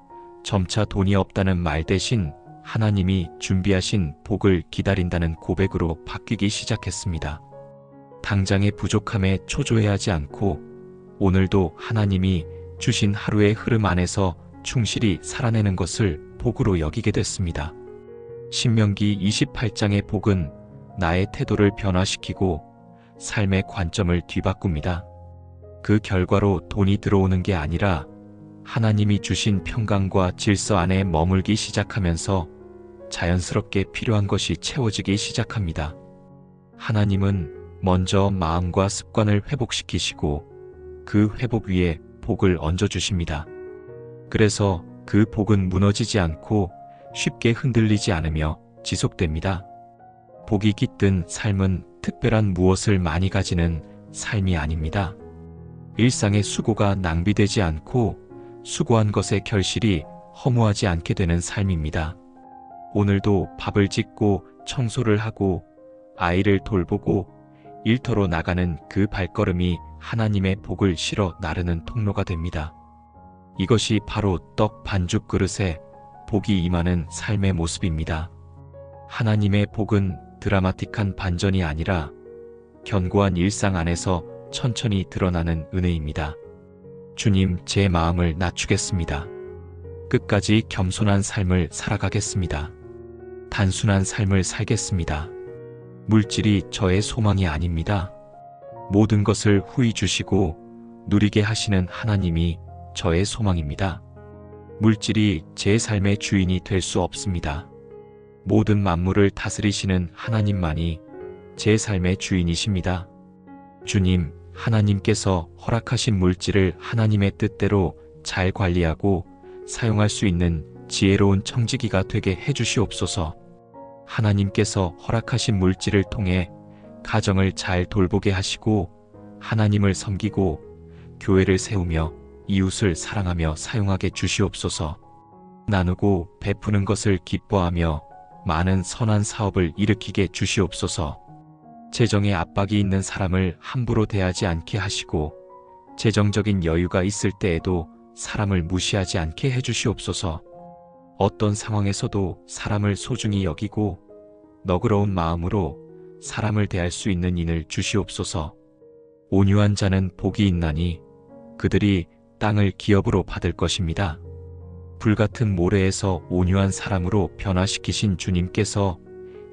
점차 돈이 없다는 말 대신 하나님이 준비하신 복을 기다린다는 고백으로 바뀌기 시작했습니다. 당장의 부족함에 초조해하지 않고 오늘도 하나님이 주신 하루의 흐름 안에서 충실히 살아내는 것을 복으로 여기게 됐습니다. 신명기 28장의 복은 나의 태도를 변화시키고 삶의 관점을 뒤바꿉니다. 그 결과로 돈이 들어오는 게 아니라 하나님이 주신 평강과 질서 안에 머물기 시작하면서 자연스럽게 필요한 것이 채워지기 시작합니다. 하나님은 먼저 마음과 습관을 회복시키시고 그 회복 위에 복을 얹어주십니다. 그래서 그 복은 무너지지 않고 쉽게 흔들리지 않으며 지속됩니다. 복이 깃든 삶은 특별한 무엇을 많이 가지는 삶이 아닙니다. 일상의 수고가 낭비되지 않고 수고한 것의 결실이 허무하지 않게 되는 삶입니다. 오늘도 밥을 짓고 청소를 하고 아이를 돌보고 일터로 나가는 그 발걸음이 하나님의 복을 실어 나르는 통로가 됩니다. 이것이 바로 떡 반죽 그릇에 복이 임하는 삶의 모습입니다. 하나님의 복은 드라마틱한 반전이 아니라 견고한 일상 안에서 천천히 드러나는 은혜입니다. 주님, 제 마음을 낮추겠습니다. 끝까지 겸손한 삶을 살아가겠습니다. 단순한 삶을 살겠습니다. 물질이 저의 소망이 아닙니다. 모든 것을 후히 주시고 누리게 하시는 하나님이 저의 소망입니다. 물질이 제 삶의 주인이 될 수 없습니다. 모든 만물을 다스리시는 하나님만이 제 삶의 주인이십니다. 주님, 하나님께서 허락하신 물질을 하나님의 뜻대로 잘 관리하고 사용할 수 있는 지혜로운 청지기가 되게 해주시옵소서. 하나님께서 허락하신 물질을 통해 가정을 잘 돌보게 하시고 하나님을 섬기고 교회를 세우며 이웃을 사랑하며 사용하게 주시옵소서. 나누고 베푸는 것을 기뻐하며 많은 선한 사업을 일으키게 주시옵소서. 재정에 압박이 있는 사람을 함부로 대하지 않게 하시고 재정적인 여유가 있을 때에도 사람을 무시하지 않게 해주시옵소서. 어떤 상황에서도 사람을 소중히 여기고 너그러운 마음으로 사람을 대할 수 있는 인을 주시옵소서. 온유한 자는 복이 있나니 그들이 땅을 기업으로 받을 것입니다. 불같은 모래에서 온유한 사람으로 변화시키신 주님께서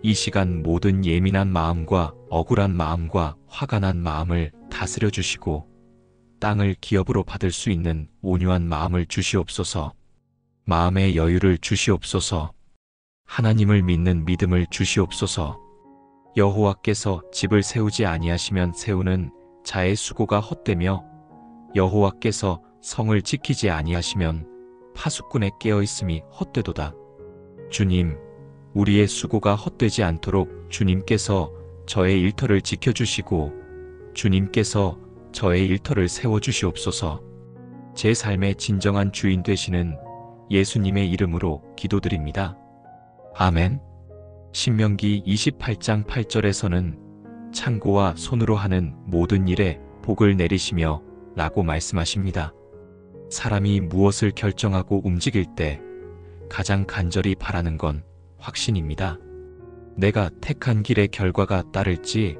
이 시간 모든 예민한 마음과 억울한 마음과 화가 난 마음을 다스려 주시고 땅을 기업으로 받을 수 있는 온유한 마음을 주시옵소서. 마음의 여유를 주시옵소서. 하나님을 믿는 믿음을 주시옵소서. 여호와께서 집을 세우지 아니하시면 세우는 자의 수고가 헛되며 여호와께서 성을 지키지 아니하시면 파수꾼의 깨어있음이 헛되도다. 주님, 우리의 수고가 헛되지 않도록 주님께서 저의 일터를 지켜주시고 주님께서 저의 일터를 세워주시옵소서. 제 삶의 진정한 주인 되시는 예수님의 이름으로 기도드립니다. 아멘. 신명기 28장 8절에서는 창고와 손으로 하는 모든 일에 복을 내리시며 라고 말씀하십니다. 사람이 무엇을 결정하고 움직일 때 가장 간절히 바라는 건 확신입니다. 내가 택한 길의 결과가 따를지,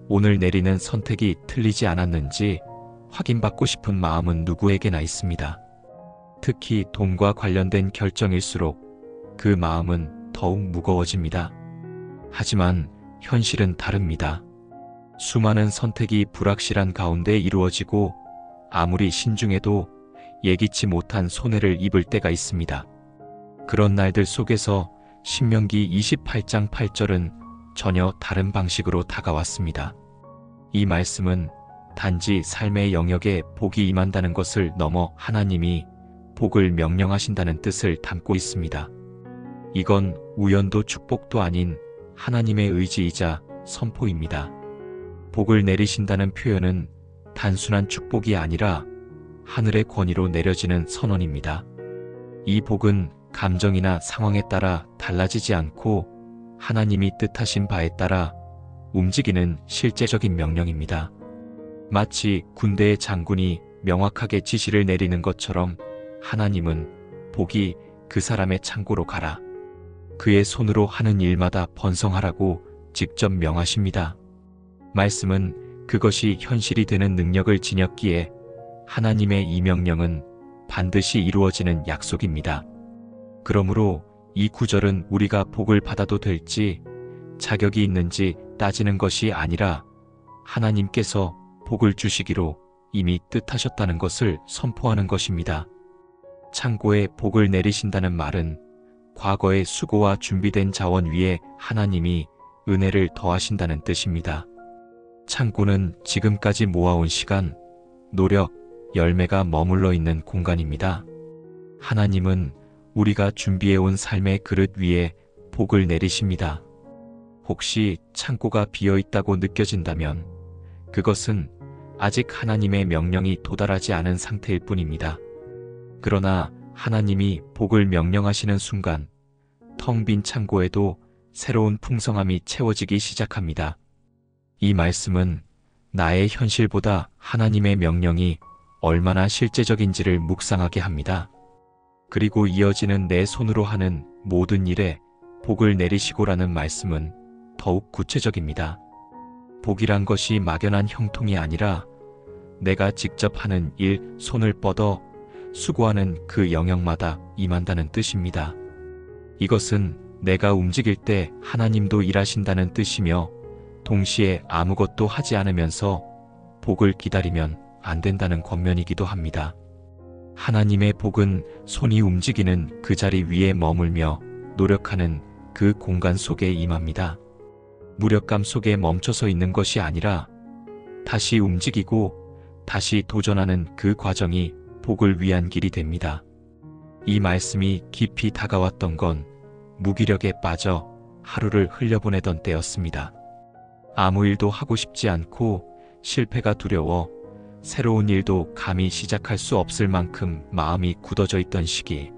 오늘 내리는 선택이 틀리지 않았는지 확인받고 싶은 마음은 누구에게나 있습니다. 특히 돈과 관련된 결정일수록 그 마음은 더욱 무거워집니다. 하지만 현실은 다릅니다. 수많은 선택이 불확실한 가운데 이루어지고 아무리 신중해도 예기치 못한 손해를 입을 때가 있습니다. 그런 날들 속에서 신명기 28장 8절은 전혀 다른 방식으로 다가왔습니다. 이 말씀은 단지 삶의 영역에 복이 임한다는 것을 넘어 하나님이 복을 명령하신다는 뜻을 담고 있습니다. 이건 우연도 축복도 아닌 하나님의 의지이자 선포입니다. 복을 내리신다는 표현은 단순한 축복이 아니라 하늘의 권위로 내려지는 선언입니다. 이 복은 감정이나 상황에 따라 달라지지 않고 하나님이 뜻하신 바에 따라 움직이는 실제적인 명령입니다. 마치 군대의 장군이 명확하게 지시를 내리는 것처럼 하나님은 복이 그 사람의 창고로 가라, 그의 손으로 하는 일마다 번성하라고 직접 명하십니다. 말씀은 그것이 현실이 되는 능력을 지녔기에 하나님의 이 명령은 반드시 이루어지는 약속입니다. 그러므로 이 구절은 우리가 복을 받아도 될지 자격이 있는지 따지는 것이 아니라 하나님께서 복을 주시기로 이미 뜻하셨다는 것을 선포하는 것입니다. 창고에 복을 내리신다는 말은 과거의 수고와 준비된 자원 위에 하나님이 은혜를 더하신다는 뜻입니다. 창고는 지금까지 모아온 시간, 노력, 열매가 머물러 있는 공간입니다. 하나님은 우리가 준비해온 삶의 그릇 위에 복을 내리십니다. 혹시 창고가 비어있다고 느껴진다면 그것은 아직 하나님의 명령이 도달하지 않은 상태일 뿐입니다. 그러나 하나님이 복을 명령하시는 순간 텅 빈 창고에도 새로운 풍성함이 채워지기 시작합니다. 이 말씀은 나의 현실보다 하나님의 명령이 얼마나 실제적인지를 묵상하게 합니다. 그리고 이어지는 내 손으로 하는 모든 일에 복을 내리시고라는 말씀은 더욱 구체적입니다. 복이란 것이 막연한 형통이 아니라 내가 직접 하는 일, 손을 뻗어 수고하는 그 영역마다 임한다는 뜻입니다. 이것은 내가 움직일 때 하나님도 일하신다는 뜻이며 동시에 아무것도 하지 않으면서 복을 기다리면 안 된다는 권면이기도 합니다. 하나님의 복은 손이 움직이는 그 자리 위에 머물며 노력하는 그 공간 속에 임합니다. 무력감 속에 멈춰서 있는 것이 아니라 다시 움직이고 다시 도전하는 그 과정이 복을 위한 길이 됩니다. 이 말씀이 깊이 다가왔던 건 무기력에 빠져 하루를 흘려보내던 때였습니다. 아무 일도 하고 싶지 않고 실패가 두려워 새로운 일도 감히 시작할 수 없을 만큼 마음이 굳어져 있던 시기.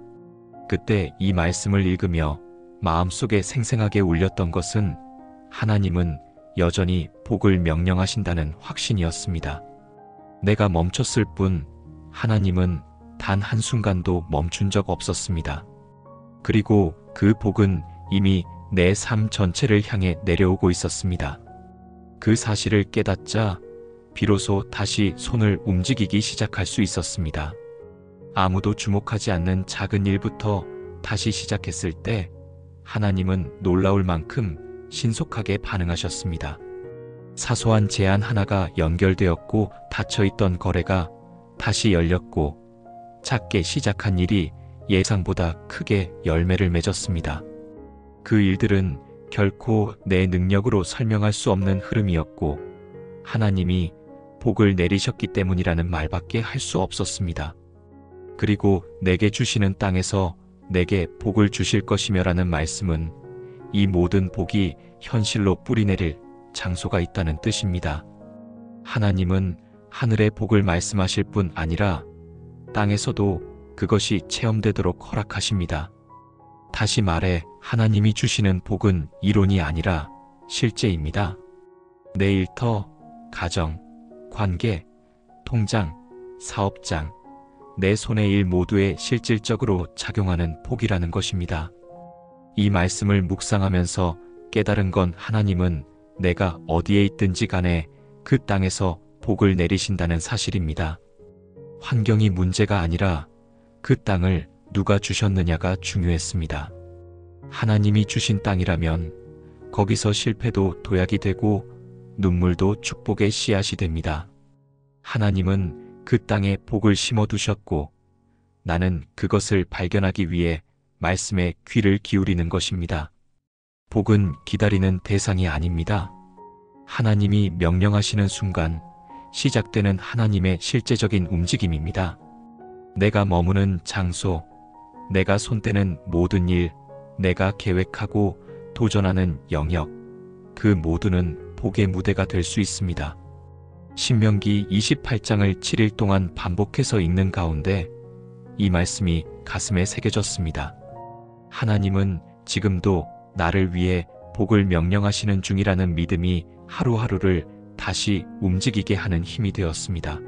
그때 이 말씀을 읽으며 마음속에 생생하게 울렸던 것은 하나님은 여전히 복을 명령하신다는 확신이었습니다. 내가 멈췄을 뿐 하나님은 단 한순간도 멈춘 적 없었습니다. 그리고 그 복은 이미 내 삶 전체를 향해 내려오고 있었습니다. 그 사실을 깨닫자 비로소 다시 손을 움직이기 시작할 수 있었습니다. 아무도 주목하지 않는 작은 일부터 다시 시작했을 때 하나님은 놀라울 만큼 신속하게 반응하셨습니다. 사소한 제안 하나가 연결되었고 닫혀있던 거래가 다시 열렸고 작게 시작한 일이 예상보다 크게 열매를 맺었습니다. 그 일들은 결코 내 능력으로 설명할 수 없는 흐름이었고 하나님이 복을 내리셨기 때문이라는 말밖에 할 수 없었습니다. 그리고 내게 주시는 땅에서 내게 복을 주실 것이며라는 말씀은 이 모든 복이 현실로 뿌리내릴 장소가 있다는 뜻입니다. 하나님은 하늘의 복을 말씀하실 뿐 아니라 땅에서도 그것이 체험되도록 허락하십니다. 다시 말해 하나님이 주시는 복은 이론이 아니라 실제입니다. 내 일터, 가정, 관계, 통장, 사업장, 내 손의 일 모두에 실질적으로 작용하는 복이라는 것입니다. 이 말씀을 묵상하면서 깨달은 건 하나님은 내가 어디에 있든지 간에 그 땅에서 복을 내리신다는 사실입니다. 환경이 문제가 아니라 그 땅을 누가 주셨느냐가 중요했습니다. 하나님이 주신 땅이라면 거기서 실패도 도약이 되고 눈물도 축복의 씨앗이 됩니다. 하나님은 그 땅에 복을 심어두셨고 나는 그것을 발견하기 위해 말씀에 귀를 기울이는 것입니다. 복은 기다리는 대상이 아닙니다. 하나님이 명령하시는 순간 시작되는 하나님의 실제적인 움직임입니다. 내가 머무는 장소, 내가 손대는 모든 일, 내가 계획하고 도전하는 영역, 그 모두는 복의 무대가 될 수 있습니다. 신명기 28장을 7일 동안 반복해서 읽는 가운데 이 말씀이 가슴에 새겨졌습니다. 하나님은 지금도 나를 위해 복을 명령하시는 중이라는 믿음이 하루하루를 다시 움직이게 하는 힘이 되었습니다.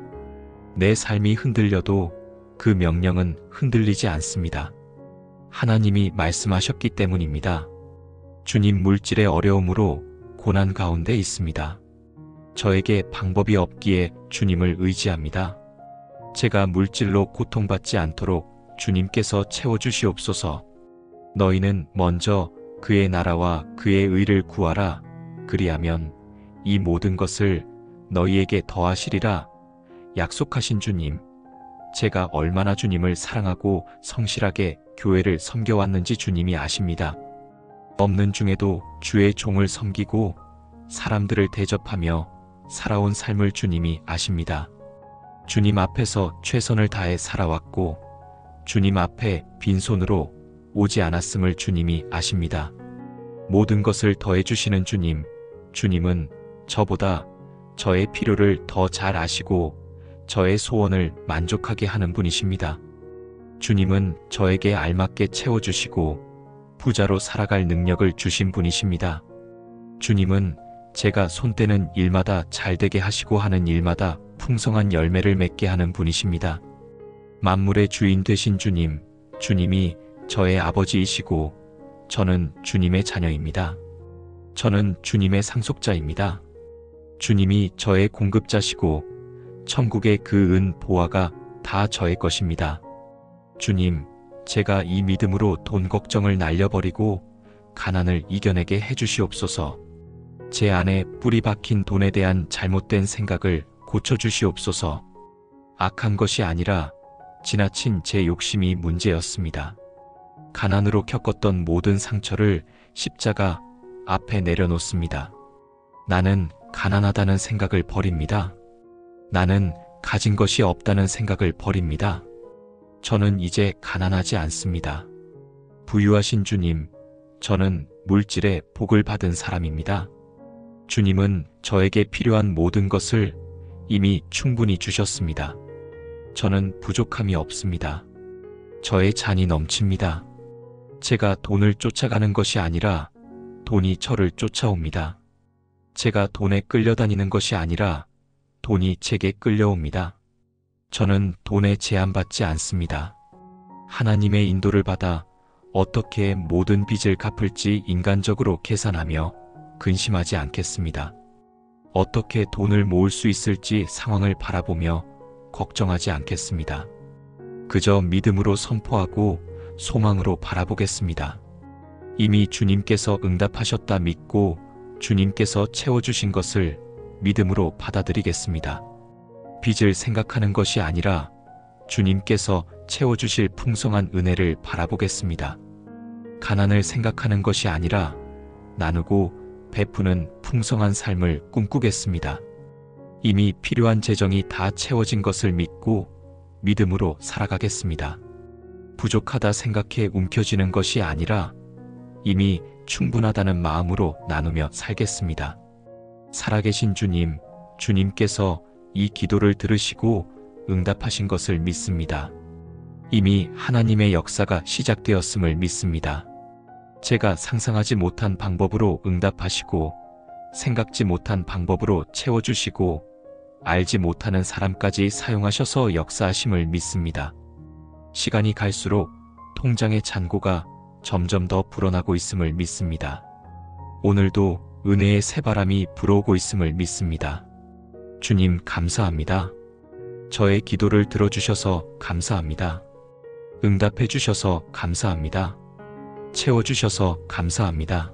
내 삶이 흔들려도 그 명령은 흔들리지 않습니다. 하나님이 말씀하셨기 때문입니다. 주님 물질의 어려움으로 고난 가운데 있습니다. 저에게 방법이 없기에 주님을 의지합니다. 제가 물질로 고통받지 않도록 주님께서 채워주시옵소서. 너희는 먼저 그의 나라와 그의 의를 구하라. 그리하면 이 모든 것을 너희에게 더하시리라. 약속하신 주님, 제가 얼마나 주님을 사랑하고 성실하게 교회를 섬겨왔는지 주님이 아십니다. 없는 중에도 주의 종을 섬기고 사람들을 대접하며 살아온 삶을 주님이 아십니다. 주님 앞에서 최선을 다해 살아왔고 주님 앞에 빈손으로 오지 않았음을 주님이 아십니다. 모든 것을 더해주시는 주님, 주님은 저보다 저의 필요를 더 잘 아시고 저의 소원을 만족하게 하는 분이십니다. 주님은 저에게 알맞게 채워주시고 부자로 살아갈 능력을 주신 분이십니다. 주님은 제가 손대는 일마다 잘되게 하시고 하는 일마다 풍성한 열매를 맺게 하는 분이십니다. 만물의 주인 되신 주님, 주님이 저의 아버지이시고 저는 주님의 자녀입니다. 저는 주님의 상속자입니다. 주님이 저의 공급자시고 천국의 그 은 보화가 다 저의 것입니다. 주님, 제가 이 믿음으로 돈 걱정을 날려버리고 가난을 이겨내게 해주시옵소서. 제 안에 뿌리 박힌 돈에 대한 잘못된 생각을 고쳐주시옵소서. 악한 것이 아니라 지나친 제 욕심이 문제였습니다. 가난으로 겪었던 모든 상처를 십자가 앞에 내려놓습니다. 나는 가난하다는 생각을 버립니다. 나는 가진 것이 없다는 생각을 버립니다. 저는 이제 가난하지 않습니다. 부유하신 주님, 저는 물질의 복을 받은 사람입니다. 주님은 저에게 필요한 모든 것을 이미 충분히 주셨습니다. 저는 부족함이 없습니다. 저의 잔이 넘칩니다. 제가 돈을 쫓아가는 것이 아니라 돈이 저를 쫓아옵니다. 제가 돈에 끌려다니는 것이 아니라 돈이 제게 끌려옵니다. 저는 돈에 제한받지 않습니다. 하나님의 인도를 받아 어떻게 모든 빚을 갚을지 인간적으로 계산하며 근심하지 않겠습니다. 어떻게 돈을 모을 수 있을지 상황을 바라보며 걱정하지 않겠습니다. 그저 믿음으로 선포하고 소망으로 바라보겠습니다. 이미 주님께서 응답하셨다 믿고 주님께서 채워주신 것을 믿음으로 받아들이겠습니다. 빚을 생각하는 것이 아니라 주님께서 채워주실 풍성한 은혜를 바라보겠습니다. 가난을 생각하는 것이 아니라 나누고 베푸는 풍성한 삶을 꿈꾸겠습니다. 이미 필요한 재정이 다 채워진 것을 믿고 믿음으로 살아가겠습니다. 부족하다 생각해 움켜쥐는 것이 아니라 이미 충분하다는 마음으로 나누며 살겠습니다. 살아계신 주님, 주님께서 이 기도를 들으시고 응답하신 것을 믿습니다. 이미 하나님의 역사가 시작되었음을 믿습니다. 제가 상상하지 못한 방법으로 응답하시고 생각지 못한 방법으로 채워주시고 알지 못하는 사람까지 사용하셔서 역사하심을 믿습니다. 시간이 갈수록 통장의 잔고가 점점 더 불어나고 있음을 믿습니다. 오늘도 은혜의 새바람이 불어오고 있음을 믿습니다. 주님 감사합니다. 저의 기도를 들어주셔서 감사합니다. 응답해 주셔서 감사합니다. 채워주셔서 감사합니다.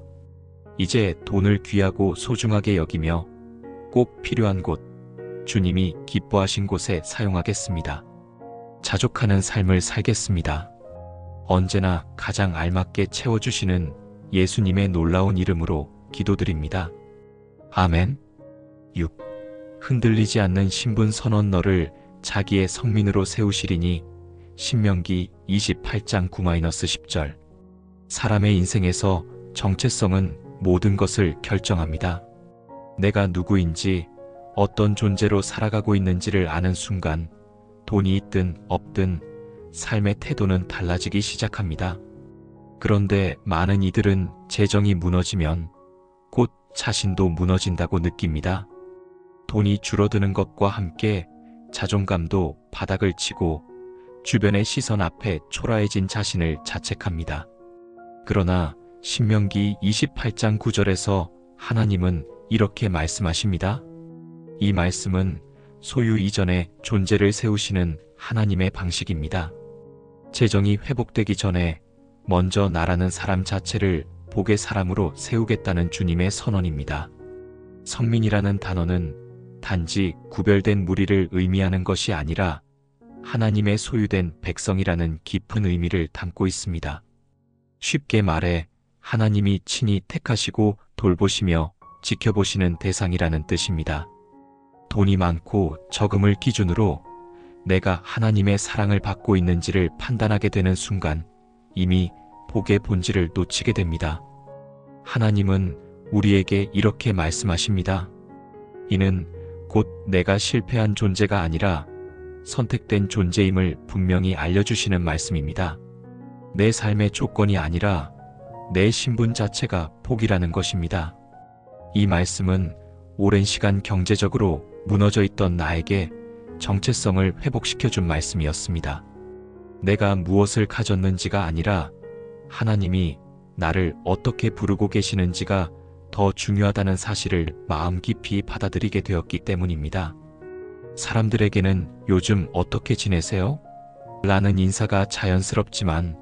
이제 돈을 귀하고 소중하게 여기며 꼭 필요한 곳, 주님이 기뻐하신 곳에 사용하겠습니다. 자족하는 삶을 살겠습니다. 언제나 가장 알맞게 채워주시는 예수님의 놀라운 이름으로 기도드립니다. 아멘. 6. 흔들리지 않는 신분 선언 너를 자기의 성민으로 세우시리니 신명기 28장 9-10절. 사람의 인생에서 정체성은 모든 것을 결정합니다. 내가 누구인지 어떤 존재로 살아가고 있는지를 아는 순간 돈이 있든 없든 삶의 태도는 달라지기 시작합니다. 그런데 많은 이들은 재정이 무너지면 곧 자신도 무너진다고 느낍니다. 돈이 줄어드는 것과 함께 자존감도 바닥을 치고 주변의 시선 앞에 초라해진 자신을 자책합니다. 그러나 신명기 28장 9절에서 하나님은 이렇게 말씀하십니다. 이 말씀은 소유 이전에 존재를 세우시는 하나님의 방식입니다. 재정이 회복되기 전에 먼저 나라는 사람 자체를 복의 사람으로 세우겠다는 주님의 선언입니다. 성민이라는 단어는 단지 구별된 무리를 의미하는 것이 아니라 하나님의 소유된 백성이라는 깊은 의미를 담고 있습니다. 쉽게 말해 하나님이 친히 택하시고 돌보시며 지켜보시는 대상이라는 뜻입니다. 돈이 많고 적음을 기준으로 내가 하나님의 사랑을 받고 있는지를 판단하게 되는 순간 이미 복의 본질을 놓치게 됩니다. 하나님은 우리에게 이렇게 말씀하십니다. 이는 곧 내가 실패한 존재가 아니라 선택된 존재임을 분명히 알려주시는 말씀입니다. 내 삶의 조건이 아니라 내 신분 자체가 복이라는 것입니다. 이 말씀은 오랜 시간 경제적으로 무너져 있던 나에게 정체성을 회복시켜준 말씀이었습니다. 내가 무엇을 가졌는지가 아니라 하나님이 나를 어떻게 부르고 계시는지가 더 중요하다는 사실을 마음 깊이 받아들이게 되었기 때문입니다. 사람들에게는 요즘 어떻게 지내세요? 라는 인사가 자연스럽지만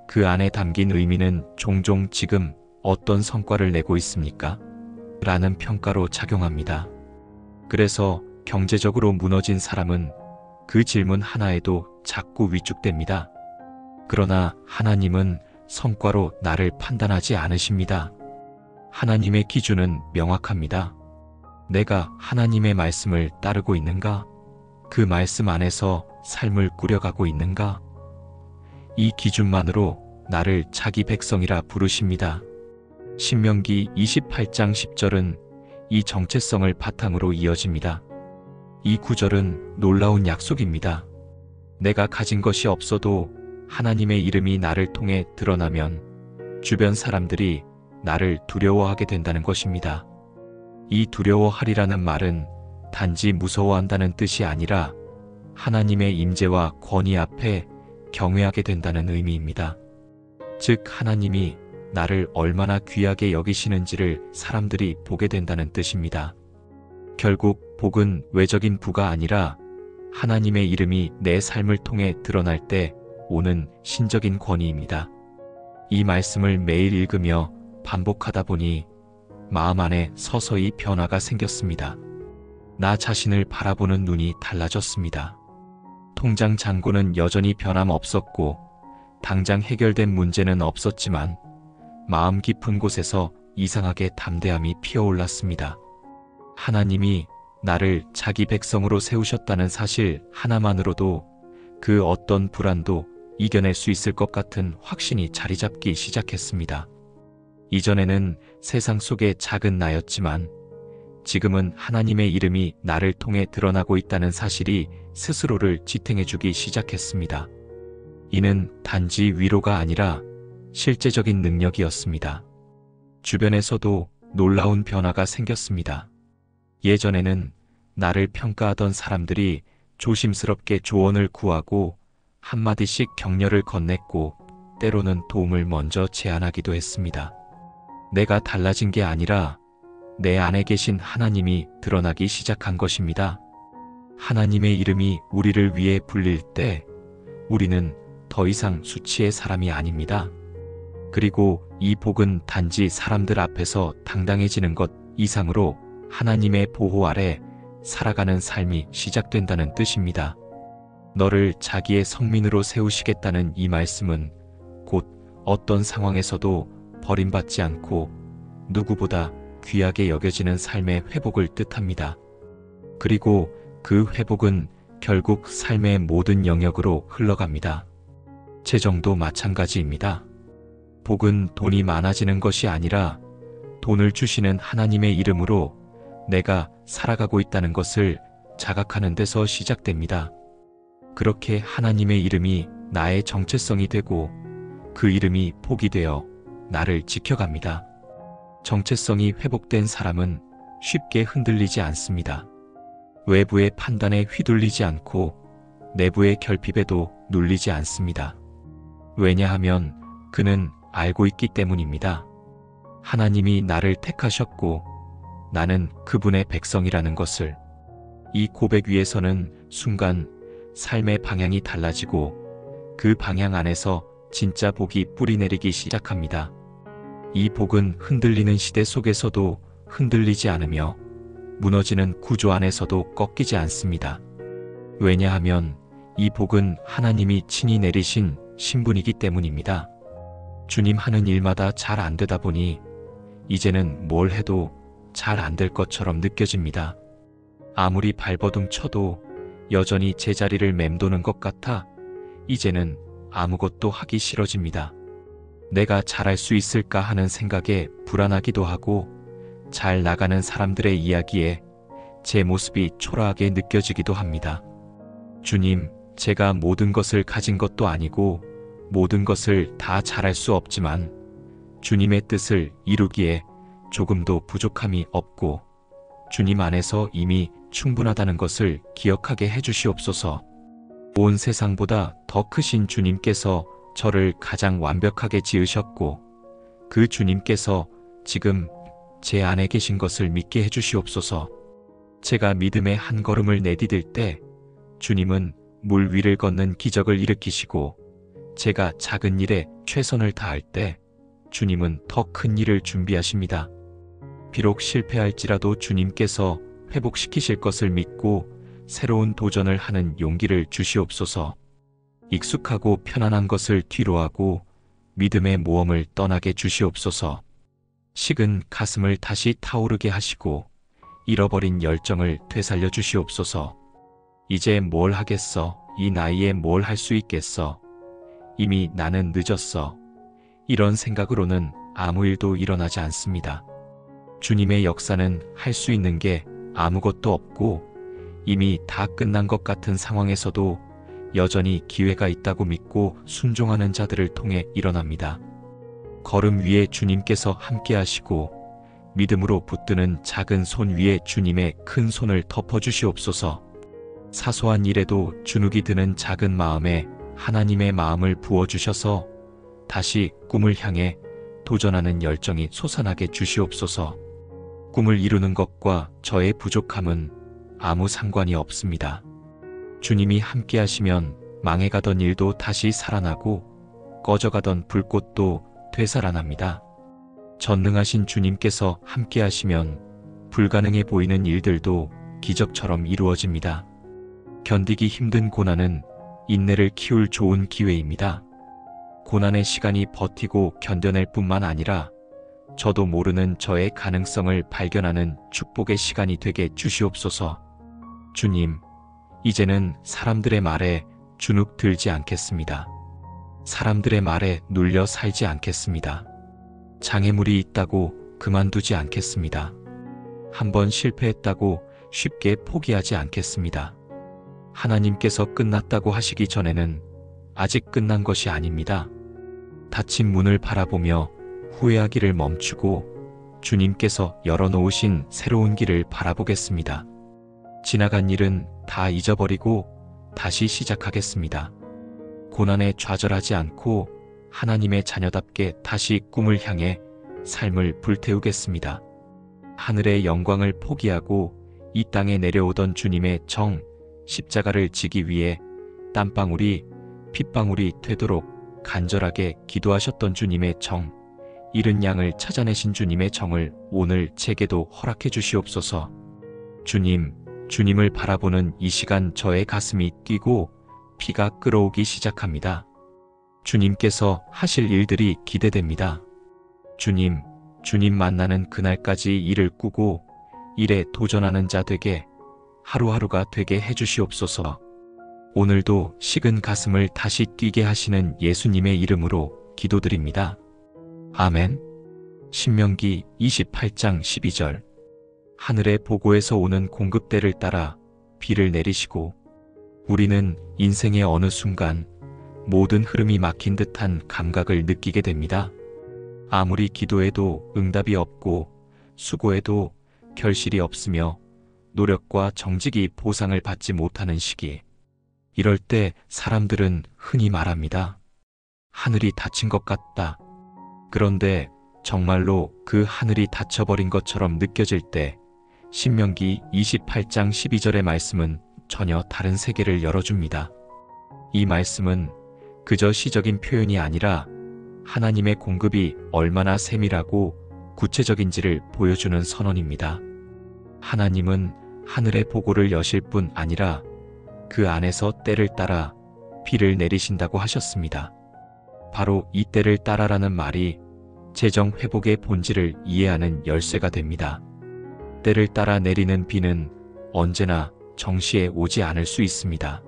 그 안에 담긴 의미는 종종 지금 어떤 성과를 내고 있습니까? 라는 평가로 작용합니다. 그래서 경제적으로 무너진 사람은 그 질문 하나에도 자꾸 위축됩니다. 그러나 하나님은 성과로 나를 판단하지 않으십니다. 하나님의 기준은 명확합니다. 내가 하나님의 말씀을 따르고 있는가? 그 말씀 안에서 삶을 꾸려가고 있는가? 이 기준만으로 나를 자기 백성이라 부르십니다. 신명기 28장 10절은 이 정체성을 바탕으로 이어집니다. 이 구절은 놀라운 약속입니다. 내가 가진 것이 없어도 하나님의 이름이 나를 통해 드러나면 주변 사람들이 나를 두려워하게 된다는 것입니다. 이 두려워하리라는 말은 단지 무서워한다는 뜻이 아니라 하나님의 임재와 권위 앞에 경외하게 된다는 의미입니다. 즉 하나님이 나를 얼마나 귀하게 여기시는지를 사람들이 보게 된다는 뜻입니다. 결국 복은 외적인 부가 아니라 하나님의 이름이 내 삶을 통해 드러날 때 오는 신적인 권위입니다. 이 말씀을 매일 읽으며 반복하다 보니 마음 안에 서서히 변화가 생겼습니다. 나 자신을 바라보는 눈이 달라졌습니다. 통장 잔고는 여전히 변함없었고 당장 해결된 문제는 없었지만 마음 깊은 곳에서 이상하게 담대함이 피어올랐습니다. 하나님이 나를 자기 백성으로 세우셨다는 사실 하나만으로도 그 어떤 불안도 이겨낼 수 있을 것 같은 확신이 자리 잡기 시작했습니다. 이전에는 세상 속의 작은 나였지만 지금은 하나님의 이름이 나를 통해 드러나고 있다는 사실이 스스로를 지탱해주기 시작했습니다. 이는 단지 위로가 아니라 실제적인 능력이었습니다. 주변에서도 놀라운 변화가 생겼습니다. 예전에는 나를 평가하던 사람들이 조심스럽게 조언을 구하고 한마디씩 격려를 건넸고 때로는 도움을 먼저 제안하기도 했습니다. 내가 달라진 게 아니라 내 안에 계신 하나님이 드러나기 시작한 것입니다. 하나님의 이름이 우리를 위해 불릴 때 우리는 더 이상 수치의 사람이 아닙니다. 그리고 이 복은 단지 사람들 앞에서 당당해지는 것 이상으로 하나님의 보호 아래 살아가는 삶이 시작된다는 뜻입니다. 너를 자기의 성민으로 세우시겠다는 이 말씀은 곧 어떤 상황에서도 버림받지 않고 누구보다 귀하게 여겨지는 삶의 회복을 뜻합니다. 그리고 그 회복은 결국 삶의 모든 영역으로 흘러갑니다. 재정도 마찬가지입니다. 복은 돈이 많아지는 것이 아니라 돈을 주시는 하나님의 이름으로 내가 살아가고 있다는 것을 자각하는 데서 시작됩니다. 그렇게 하나님의 이름이 나의 정체성이 되고 그 이름이 복이 되어 나를 지켜갑니다. 정체성이 회복된 사람은 쉽게 흔들리지 않습니다. 외부의 판단에 휘둘리지 않고 내부의 결핍에도 눌리지 않습니다. 왜냐하면 그는 알고 있기 때문입니다. 하나님이 나를 택하셨고 나는 그분의 백성이라는 것을. 이 고백 위에서는 순간 삶의 방향이 달라지고 그 방향 안에서 진짜 복이 뿌리내리기 시작합니다. 이 복은 흔들리는 시대 속에서도 흔들리지 않으며 무너지는 구조 안에서도 꺾이지 않습니다. 왜냐하면 이 복은 하나님이 친히 내리신 신분이기 때문입니다. 주님 하는 일마다 잘 안 되다 보니 이제는 뭘 해도 잘 안 될 것처럼 느껴집니다. 아무리 발버둥 쳐도 여전히 제자리를 맴도는 것 같아 이제는 아무것도 하기 싫어집니다. 내가 잘할 수 있을까 하는 생각에 불안하기도 하고 잘 나가는 사람들의 이야기에 제 모습이 초라하게 느껴지기도 합니다. 주님, 제가 모든 것을 가진 것도 아니고 모든 것을 다 잘할 수 없지만 주님의 뜻을 이루기에 조금도 부족함이 없고 주님 안에서 이미 충분하다는 것을 기억하게 해주시옵소서. 온 세상보다 더 크신 주님께서 저를 가장 완벽하게 지으셨고 그 주님께서 지금 제 안에 계신 것을 믿게 해주시옵소서. 제가 믿음의 한 걸음을 내디딜 때 주님은 물 위를 걷는 기적을 일으키시고 제가 작은 일에 최선을 다할 때 주님은 더 큰 일을 준비하십니다. 비록 실패할지라도 주님께서 회복시키실 것을 믿고 새로운 도전을 하는 용기를 주시옵소서. 익숙하고 편안한 것을 뒤로하고 믿음의 모험을 떠나게 주시옵소서. 식은 가슴을 다시 타오르게 하시고 잃어버린 열정을 되살려 주시옵소서. 이제 뭘 하겠어? 이 나이에 뭘 할 수 있겠어? 이미 나는 늦었어. 이런 생각으로는 아무 일도 일어나지 않습니다. 주님의 역사는 할 수 있는 게 아무것도 없고 이미 다 끝난 것 같은 상황에서도 여전히 기회가 있다고 믿고 순종하는 자들을 통해 일어납니다. 걸음 위에 주님께서 함께 하시고 믿음으로 붙드는 작은 손 위에 주님의 큰 손을 덮어주시옵소서. 사소한 일에도 주눅이 드는 작은 마음에 하나님의 마음을 부어주셔서 다시 꿈을 향해 도전하는 열정이 솟아나게 주시옵소서. 꿈을 이루는 것과 저의 부족함은 아무 상관이 없습니다. 주님이 함께 하시면 망해가던 일도 다시 살아나고 꺼져가던 불꽃도 되살아납니다. 전능하신 주님께서 함께 하시면 불가능해 보이는 일들도 기적처럼 이루어집니다. 견디기 힘든 고난은 인내를 키울 좋은 기회입니다. 고난의 시간이 버티고 견뎌낼 뿐만 아니라 저도 모르는 저의 가능성을 발견하는 축복의 시간이 되게 주시옵소서. 주님, 이제는 사람들의 말에 주눅 들지 않겠습니다. 사람들의 말에 눌려 살지 않겠습니다. 장애물이 있다고 그만두지 않겠습니다. 한번 실패했다고 쉽게 포기하지 않겠습니다. 하나님께서 끝났다고 하시기 전에는 아직 끝난 것이 아닙니다. 닫힌 문을 바라보며 후회하기를 멈추고 주님께서 열어놓으신 새로운 길을 바라보겠습니다. 지나간 일은 다 잊어버리고 다시 시작하겠습니다. 고난에 좌절하지 않고 하나님의 자녀답게 다시 꿈을 향해 삶을 불태우겠습니다. 하늘의 영광을 포기하고 이 땅에 내려오던 주님의 정, 십자가를 지기 위해 땀방울이 핏방울이 되도록 간절하게 기도하셨던 주님의 정, 잃은 양을 찾아내신 주님의 정을 오늘 제게도 허락해 주시옵소서. 주님을 바라보는 이 시간 저의 가슴이 뛰고 피가 끓어오기 시작합니다. 주님께서 하실 일들이 기대됩니다. 주님 만나는 그날까지 일을 꾸고 일에 도전하는 자 되게 하루하루가 되게 해주시옵소서. 오늘도 식은 가슴을 다시 뛰게 하시는 예수님의 이름으로 기도드립니다. 아멘. 신명기 28장 12절. 하늘의 보고에서 오는 공급대를 따라 비를 내리시고 우리는 인생의 어느 순간 모든 흐름이 막힌 듯한 감각을 느끼게 됩니다. 아무리 기도해도 응답이 없고 수고해도 결실이 없으며 노력과 정직이 보상을 받지 못하는 시기. 이럴 때 사람들은 흔히 말합니다. 하늘이 닫힌 것 같다. 그런데 정말로 그 하늘이 닫혀버린 것처럼 느껴질 때 신명기 28장 12절의 말씀은 전혀 다른 세계를 열어줍니다. 이 말씀은 그저 시적인 표현이 아니라 하나님의 공급이 얼마나 세밀하고 구체적인지를 보여주는 선언입니다. 하나님은 하늘의 보고를 여실 뿐 아니라 그 안에서 때를 따라 비를 내리신다고 하셨습니다. 바로 이 때를 따라라는 말이 재정 회복의 본질을 이해하는 열쇠가 됩니다. 때를 따라 내리는 비는 언제나 정시에 오지 않을 수 있습니다.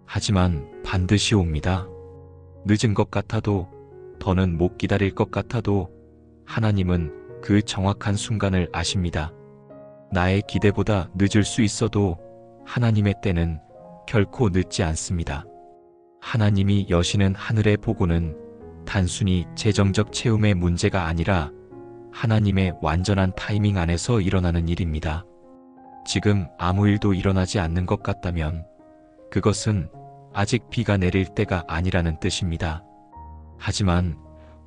하지만 반드시 옵니다. 늦은 것 같아도, 더는 못 기다릴 것 같아도 하나님은 그 정확한 순간을 아십니다. 나의 기대보다 늦을 수 있어도 하나님의 때는 결코 늦지 않습니다. 하나님이 여시는 하늘의 보고는 단순히 재정적 채움의 문제가 아니라 하나님의 완전한 타이밍 안에서 일어나는 일입니다. 지금 아무 일도 일어나지 않는 것 같다면 그것은 아직 비가 내릴 때가 아니라는 뜻입니다. 하지만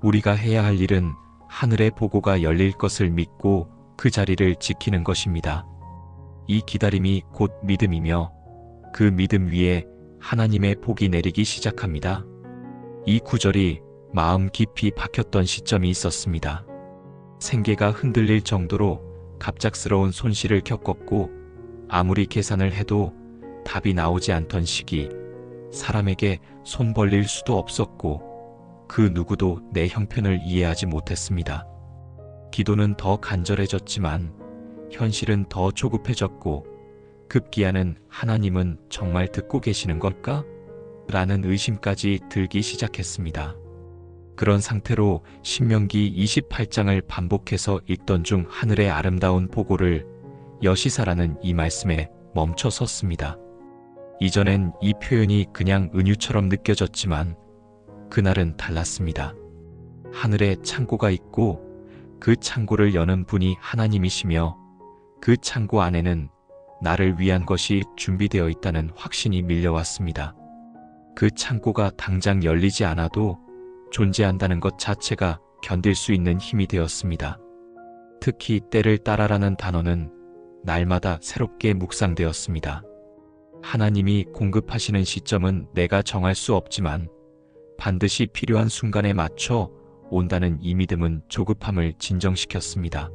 우리가 해야 할 일은 하늘의 보고가 열릴 것을 믿고 그 자리를 지키는 것입니다. 이 기다림이 곧 믿음이며 그 믿음 위에 하나님의 복이 내리기 시작합니다. 이 구절이 마음 깊이 박혔던 시점이 있었습니다. 생계가 흔들릴 정도로 갑작스러운 손실을 겪었고 아무리 계산을 해도 답이 나오지 않던 시기, 사람에게 손 벌릴 수도 없었고 그 누구도 내 형편을 이해하지 못했습니다. 기도는 더 간절해졌지만 현실은 더 조급해졌고 급기야는 하나님은 정말 듣고 계시는 걸까? 라는 의심까지 들기 시작했습니다. 그런 상태로 신명기 28장을 반복해서 읽던 중 하늘의 아름다운 보고를 여시사라는 이 말씀에 멈춰 섰습니다. 이전엔 이 표현이 그냥 은유처럼 느껴졌지만 그날은 달랐습니다. 하늘에 창고가 있고 그 창고를 여는 분이 하나님이시며 그 창고 안에는 나를 위한 것이 준비되어 있다는 확신이 밀려왔습니다. 그 창고가 당장 열리지 않아도 존재한다는 것 자체가 견딜 수 있는 힘이 되었습니다. 특히 때를 따라라는 단어는 날마다 새롭게 묵상되었습니다. 하나님이 공급하시는 시점은 내가 정할 수 없지만 반드시 필요한 순간에 맞춰 온다는 이 믿음은 조급함을 진정시켰습니다.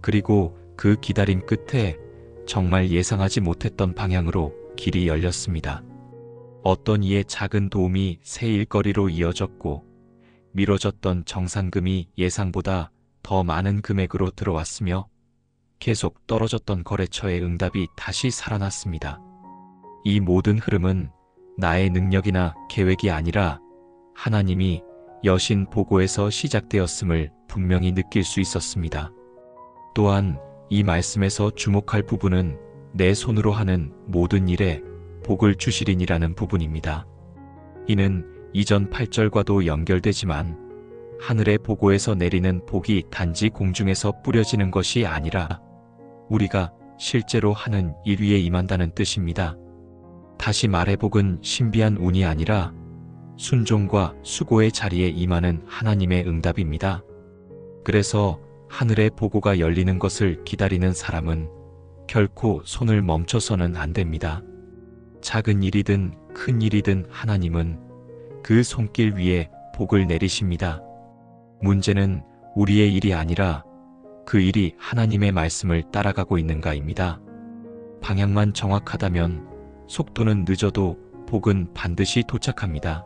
그리고 그 기다림 끝에 정말 예상하지 못했던 방향으로 길이 열렸습니다. 어떤 이의 작은 도움이 새 일거리로 이어졌고 미뤄졌던 정상금이 예상보다 더 많은 금액으로 들어왔으며 계속 떨어졌던 거래처의 응답이 다시 살아났습니다. 이 모든 흐름은 나의 능력이나 계획이 아니라 하나님이 여신 보고에서 시작되었음을 분명히 느낄 수 있었습니다. 또한 이 말씀에서 주목할 부분은 내 손으로 하는 모든 일에 복을 주시리니라는 부분입니다. 이는 이전 8절과도 연결되지만 하늘의 보고에서 내리는 복이 단지 공중에서 뿌려지는 것이 아니라 우리가 실제로 하는 일 위에 임한다는 뜻입니다. 다시 말해 복은 신비한 운이 아니라 순종과 수고의 자리에 임하는 하나님의 응답입니다. 그래서 하늘의 보고가 열리는 것을 기다리는 사람은 결코 손을 멈춰서는 안 됩니다. 작은 일이든 큰 일이든 하나님은 그 손길 위에 복을 내리십니다. 문제는 우리의 일이 아니라 그 일이 하나님의 말씀을 따라가고 있는가입니다. 방향만 정확하다면 속도는 늦어도 복은 반드시 도착합니다.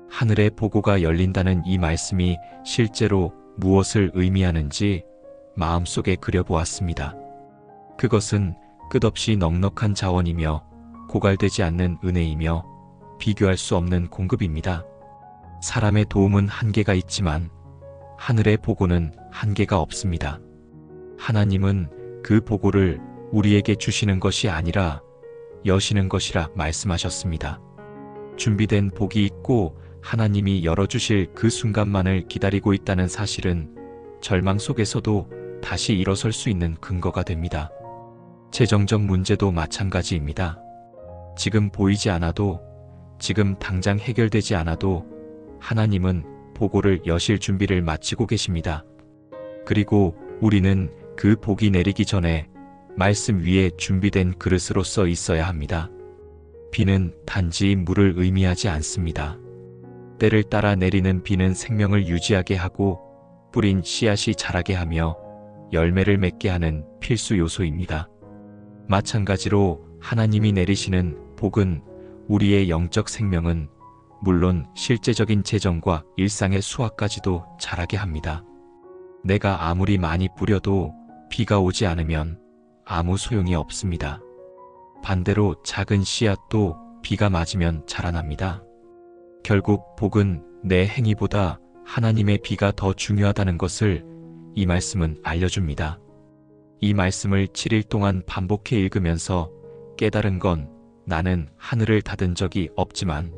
하늘의 보고가 열린다는 이 말씀이 실제로 무엇을 의미하는지 마음속에 그려보았습니다. 그것은 끝없이 넉넉한 자원이며 고갈되지 않는 은혜이며 비교할 수 없는 공급입니다. 사람의 도움은 한계가 있지만 하늘의 보고는 한계가 없습니다. 하나님은 그 보고를 우리에게 주시는 것이 아니라 여시는 것이라 말씀하셨습니다. 준비된 복이 있고 하나님이 열어주실 그 순간만을 기다리고 있다는 사실은 절망 속에서도 다시 일어설 수 있는 근거가 됩니다. 재정적 문제도 마찬가지입니다. 지금 보이지 않아도, 지금 당장 해결되지 않아도 하나님은 보고를 여실 준비를 마치고 계십니다. 그리고 우리는 그 복이 내리기 전에 말씀 위에 준비된 그릇으로서 있어야 합니다. 비는 단지 물을 의미하지 않습니다. 때를 따라 내리는 비는 생명을 유지하게 하고 뿌린 씨앗이 자라게 하며 열매를 맺게 하는 필수 요소입니다. 마찬가지로 하나님이 내리시는 복은 우리의 영적 생명은 물론 실제적인 재정과 일상의 수확까지도 자라게 합니다. 내가 아무리 많이 뿌려도 비가 오지 않으면 아무 소용이 없습니다. 반대로 작은 씨앗도 비가 맞으면 자라납니다. 결국 복은 내 행위보다 하나님의 비가 더 중요하다는 것을 이 말씀은 알려줍니다. 이 말씀을 7일 동안 반복해 읽으면서 깨달은 건 나는 하늘을 닫은 적이 없지만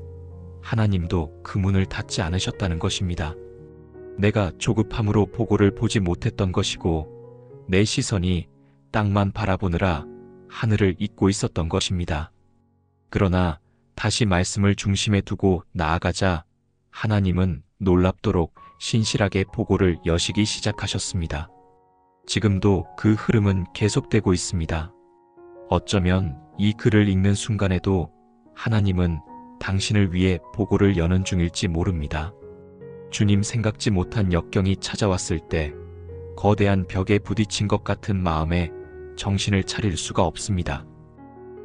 하나님도 그 문을 닫지 않으셨다는 것입니다. 내가 조급함으로 보고를 보지 못했던 것이고 내 시선이 땅만 바라보느라 하늘을 잊고 있었던 것입니다. 그러나 다시 말씀을 중심에 두고 나아가자 하나님은 놀랍도록 신실하게 보고를 여시기 시작하셨습니다. 지금도 그 흐름은 계속되고 있습니다. 어쩌면 이 글을 읽는 순간에도 하나님은 당신을 위해 보고를 여는 중일지 모릅니다. 주님 생각지 못한 역경이 찾아왔을 때 거대한 벽에 부딪힌 것 같은 마음에 정신을 차릴 수가 없습니다.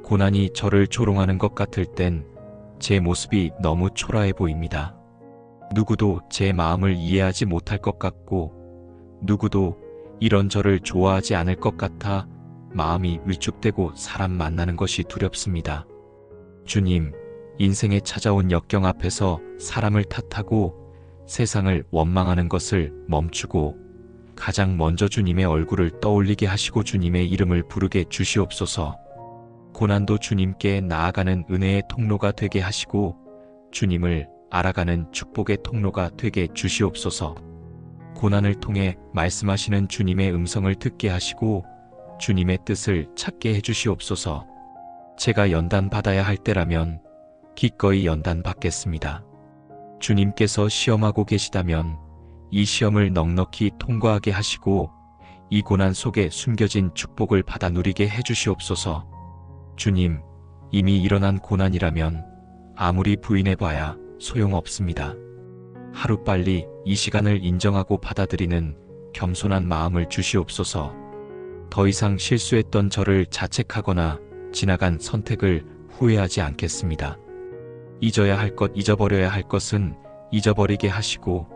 고난이 저를 조롱하는 것 같을 땐 제 모습이 너무 초라해 보입니다. 누구도 제 마음을 이해하지 못할 것 같고 누구도 이런 저를 좋아하지 않을 것 같아 마음이 위축되고 사람 만나는 것이 두렵습니다. 주님, 인생에 찾아온 역경 앞에서 사람을 탓하고 세상을 원망하는 것을 멈추고 가장 먼저 주님의 얼굴을 떠올리게 하시고 주님의 이름을 부르게 주시옵소서. 고난도 주님께 나아가는 은혜의 통로가 되게 하시고 주님을 알아가는 축복의 통로가 되게 주시옵소서. 고난을 통해 말씀하시는 주님의 음성을 듣게 하시고 주님의 뜻을 찾게 해주시옵소서. 제가 연단받아야 할 때라면 기꺼이 연단받겠습니다. 주님께서 시험하고 계시다면 이 시험을 넉넉히 통과하게 하시고 이 고난 속에 숨겨진 축복을 받아 누리게 해주시옵소서. 주님, 이미 일어난 고난이라면 아무리 부인해봐야 소용없습니다. 하루빨리 이 시간을 인정하고 받아들이는 겸손한 마음을 주시옵소서. 더 이상 실수했던 저를 자책하거나 지나간 선택을 후회하지 않겠습니다. 잊어야 할 것, 잊어버려야 할 것은 잊어버리게 하시고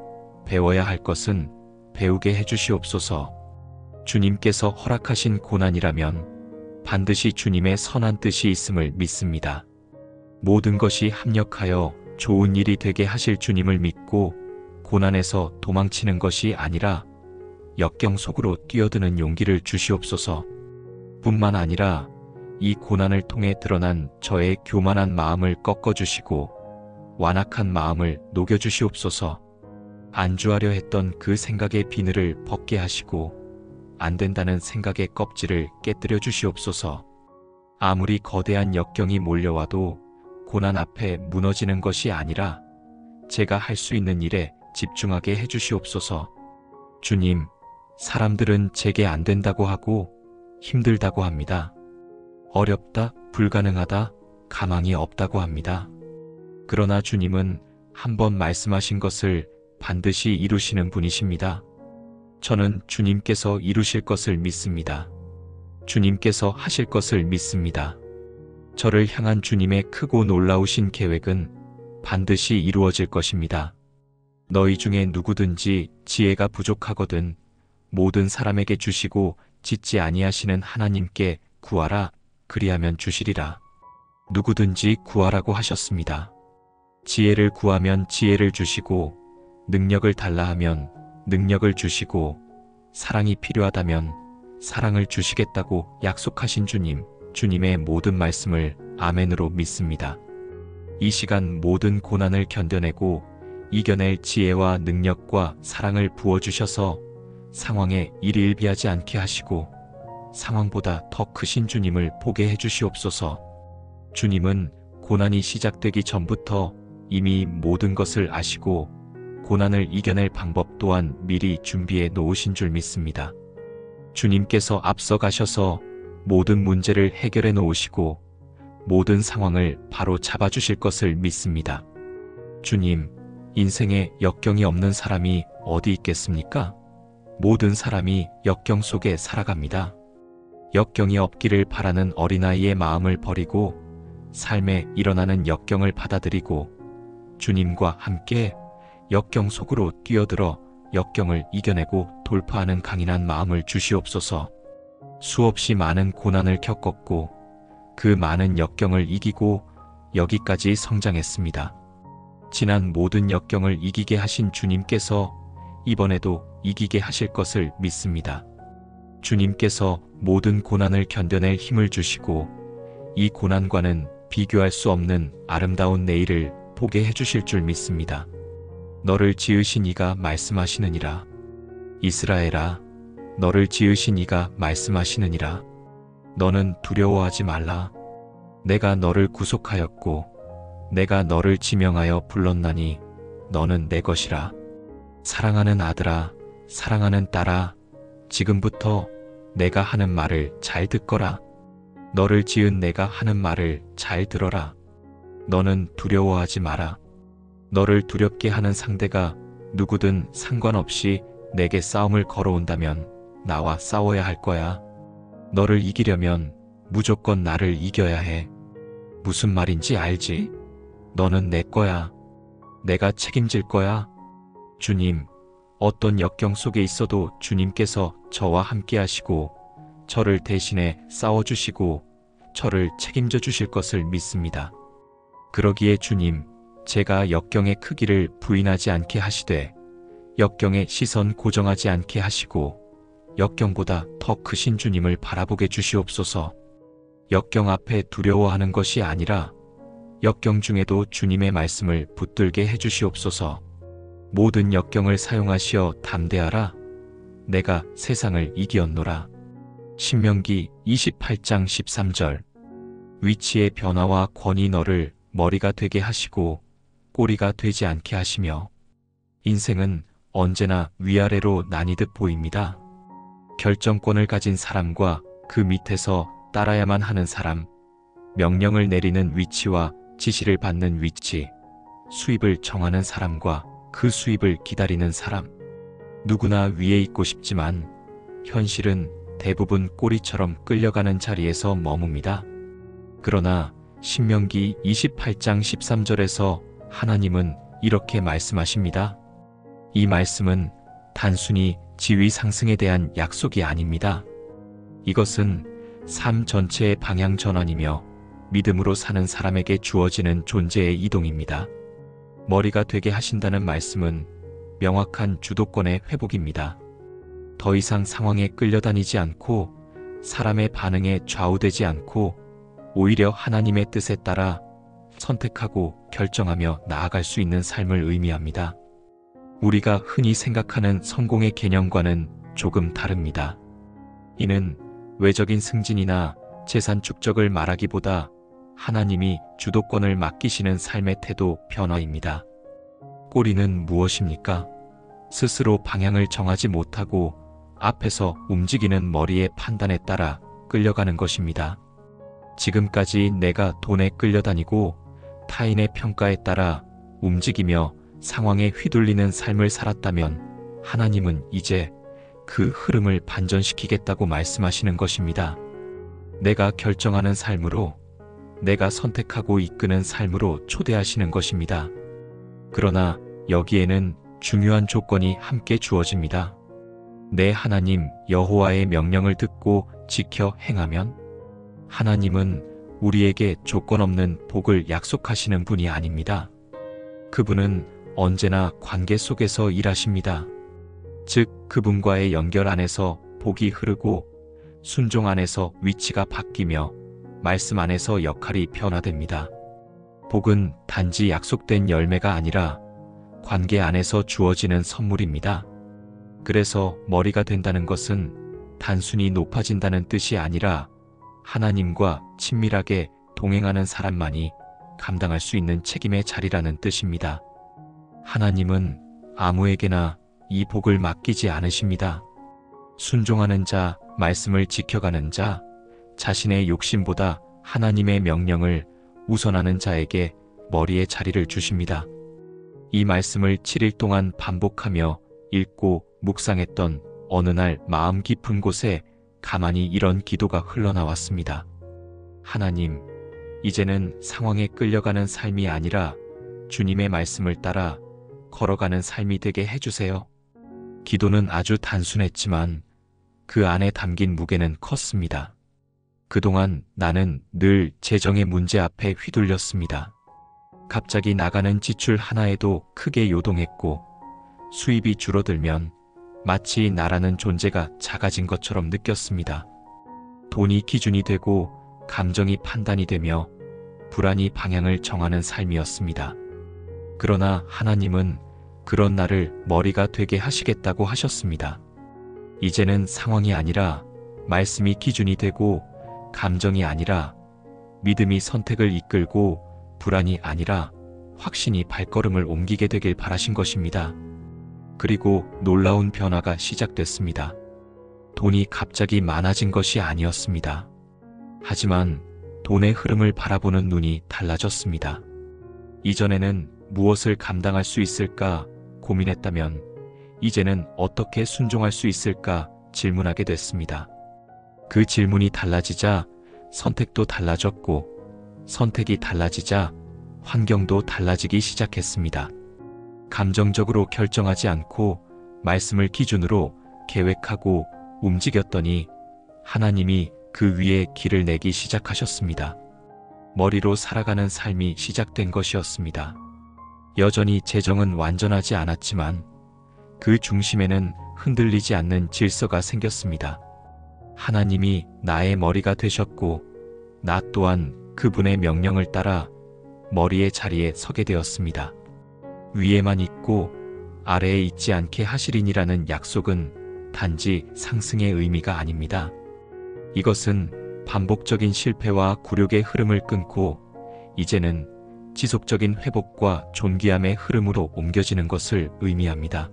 배워야 할 것은 배우게 해주시옵소서. 주님께서 허락하신 고난이라면 반드시 주님의 선한 뜻이 있음을 믿습니다. 모든 것이 합력하여 좋은 일이 되게 하실 주님을 믿고 고난에서 도망치는 것이 아니라 역경 속으로 뛰어드는 용기를 주시옵소서. 뿐만 아니라 이 고난을 통해 드러난 저의 교만한 마음을 꺾어주시고 완악한 마음을 녹여주시옵소서. 안주하려 했던 그 생각의 비늘을 벗게 하시고 안 된다는 생각의 껍질을 깨뜨려 주시옵소서. 아무리 거대한 역경이 몰려와도 고난 앞에 무너지는 것이 아니라 제가 할 수 있는 일에 집중하게 해주시옵소서. 주님, 사람들은 제게 안 된다고 하고 힘들다고 합니다. 어렵다, 불가능하다, 가망이 없다고 합니다. 그러나 주님은 한번 말씀하신 것을 반드시 이루시는 분이십니다. 저는 주님께서 이루실 것을 믿습니다. 주님께서 하실 것을 믿습니다. 저를 향한 주님의 크고 놀라우신 계획은 반드시 이루어질 것입니다. 너희 중에 누구든지 지혜가 부족하거든 모든 사람에게 주시고 짓지 아니하시는 하나님께 구하라, 그리하면 주시리라. 누구든지 구하라고 하셨습니다. 지혜를 구하면 지혜를 주시고 능력을 달라 하면 능력을 주시고 사랑이 필요하다면 사랑을 주시겠다고 약속하신 주님, 주님의 모든 말씀을 아멘으로 믿습니다. 이 시간 모든 고난을 견뎌내고 이겨낼 지혜와 능력과 사랑을 부어주셔서 상황에 일일비하지 않게 하시고 상황보다 더 크신 주님을 보게 해주시옵소서. 주님은 고난이 시작되기 전부터 이미 모든 것을 아시고 고난을 이겨낼 방법 또한 미리 준비해 놓으신 줄 믿습니다. 주님께서 앞서 가셔서 모든 문제를 해결해 놓으시고 모든 상황을 바로 잡아주실 것을 믿습니다. 주님, 인생에 역경이 없는 사람이 어디 있겠습니까? 모든 사람이 역경 속에 살아갑니다. 역경이 없기를 바라는 어린아이의 마음을 버리고 삶에 일어나는 역경을 받아들이고 주님과 함께 역경 속으로 뛰어들어 역경을 이겨내고 돌파하는 강인한 마음을 주시옵소서. 수없이 많은 고난을 겪었고 그 많은 역경을 이기고 여기까지 성장했습니다. 지난 모든 역경을 이기게 하신 주님께서 이번에도 이기게 하실 것을 믿습니다. 주님께서 모든 고난을 견뎌낼 힘을 주시고 이 고난과는 비교할 수 없는 아름다운 내일을 보게 해주실 줄 믿습니다. 너를 지으신 이가 말씀하시느니라. 이스라엘아, 너를 지으신 이가 말씀하시느니라. 너는 두려워하지 말라. 내가 너를 구속하였고 내가 너를 지명하여 불렀나니 너는 내 것이라. 사랑하는 아들아, 사랑하는 딸아, 지금부터 내가 하는 말을 잘 듣거라. 너를 지은 내가 하는 말을 잘 들어라. 너는 두려워하지 마라. 너를 두렵게 하는 상대가 누구든 상관없이 내게 싸움을 걸어온다면 나와 싸워야 할 거야. 너를 이기려면 무조건 나를 이겨야 해. 무슨 말인지 알지? 너는 내 거야. 내가 책임질 거야. 주님, 어떤 역경 속에 있어도 주님께서 저와 함께 하시고 저를 대신해 싸워주시고 저를 책임져 주실 것을 믿습니다. 그러기에 주님, 제가 역경의 크기를 부인하지 않게 하시되 역경의 시선 고정하지 않게 하시고 역경보다 더 크신 주님을 바라보게 주시옵소서. 역경 앞에 두려워하는 것이 아니라 역경 중에도 주님의 말씀을 붙들게 해주시옵소서. 모든 역경을 사용하시어 담대하라. 내가 세상을 이기었노라. 신명기 28장 13절. 위치의 변화와 권위 너를 머리가 되게 하시고 꼬리가 되지 않게 하시며 인생은 언제나 위아래로 나뉘듯 보입니다. 결정권을 가진 사람과 그 밑에서 따라야만 하는 사람, 명령을 내리는 위치와 지시를 받는 위치, 수입을 정하는 사람과 그 수입을 기다리는 사람. 누구나 위에 있고 싶지만 현실은 대부분 꼬리처럼 끌려가는 자리에서 머뭅니다. 그러나 신명기 28장 13절에서 하나님은 이렇게 말씀하십니다. 이 말씀은 단순히 지위 상승에 대한 약속이 아닙니다. 이것은 삶 전체의 방향 전환이며 믿음으로 사는 사람에게 주어지는 존재의 이동입니다. 머리가 되게 하신다는 말씀은 명확한 주도권의 회복입니다. 더 이상 상황에 끌려다니지 않고 사람의 반응에 좌우되지 않고 오히려 하나님의 뜻에 따라 선택하고 결정하며 나아갈 수 있는 삶을 의미합니다. 우리가 흔히 생각하는 성공의 개념과는 조금 다릅니다. 이는 외적인 승진이나 재산 축적을 말하기보다 하나님이 주도권을 맡기시는 삶의 태도 변화입니다. 꼬리는 무엇입니까? 스스로 방향을 정하지 못하고 앞에서 움직이는 머리의 판단에 따라 끌려가는 것입니다. 지금까지 내가 돈에 끌려다니고 타인의 평가에 따라 움직이며 상황에 휘둘리는 삶을 살았다면 하나님은 이제 그 흐름을 반전시키겠다고 말씀하시는 것입니다. 내가 결정하는 삶으로, 내가 선택하고 이끄는 삶으로 초대하시는 것입니다. 그러나 여기에는 중요한 조건이 함께 주어집니다. 내 하나님 여호와의 명령을 듣고 지켜 행하면, 하나님은 우리에게 조건 없는 복을 약속하시는 분이 아닙니다. 그분은 언제나 관계 속에서 일하십니다. 즉, 그분과의 연결 안에서 복이 흐르고 순종 안에서 위치가 바뀌며 말씀 안에서 역할이 변화됩니다. 복은 단지 약속된 열매가 아니라 관계 안에서 주어지는 선물입니다. 그래서 머리가 된다는 것은 단순히 높아진다는 뜻이 아니라 하나님과 친밀하게 동행하는 사람만이 감당할 수 있는 책임의 자리라는 뜻입니다. 하나님은 아무에게나 이 복을 맡기지 않으십니다. 순종하는 자, 말씀을 지켜가는 자, 자신의 욕심보다 하나님의 명령을 우선하는 자에게 머리의 자리를 주십니다. 이 말씀을 7일 동안 반복하며 읽고 묵상했던 어느 날 마음 깊은 곳에 가만히 이런 기도가 흘러나왔습니다. 하나님, 이제는 상황에 끌려가는 삶이 아니라 주님의 말씀을 따라 걸어가는 삶이 되게 해주세요. 기도는 아주 단순했지만 그 안에 담긴 무게는 컸습니다. 그동안 나는 늘 재정의 문제 앞에 휘둘렸습니다. 갑자기 나가는 지출 하나에도 크게 요동했고 수입이 줄어들면 마치 나라는 존재가 작아진 것처럼 느꼈습니다. 돈이 기준이 되고 감정이 판단이 되며 불안이 방향을 정하는 삶이었습니다. 그러나 하나님은 그런 나를 머리가 되게 하시겠다고 하셨습니다. 이제는 상황이 아니라 말씀이 기준이 되고 감정이 아니라 믿음이 선택을 이끌고 불안이 아니라 확신이 발걸음을 옮기게 되길 바라신 것입니다. 그리고 놀라운 변화가 시작됐습니다. 돈이 갑자기 많아진 것이 아니었습니다. 하지만 돈의 흐름을 바라보는 눈이 달라졌습니다. 이전에는 무엇을 감당할 수 있을까 고민했다면 이제는 어떻게 순종할 수 있을까 질문하게 됐습니다. 그 질문이 달라지자 선택도 달라졌고 선택이 달라지자 환경도 달라지기 시작했습니다. 감정적으로 결정하지 않고 말씀을 기준으로 계획하고 움직였더니 하나님이 그 위에 길을 내기 시작하셨습니다. 머리로 살아가는 삶이 시작된 것이었습니다. 여전히 재정은 완전하지 않았지만 그 중심에는 흔들리지 않는 질서가 생겼습니다. 하나님이 나의 머리가 되셨고 나 또한 그분의 명령을 따라 머리의 자리에 서게 되었습니다. 위에만 있고 아래에 있지 않게 하시리니라는 약속은 단지 상승의 의미가 아닙니다. 이것은 반복적인 실패와 굴욕의 흐름을 끊고 이제는 지속적인 회복과 존귀함의 흐름으로 옮겨지는 것을 의미합니다.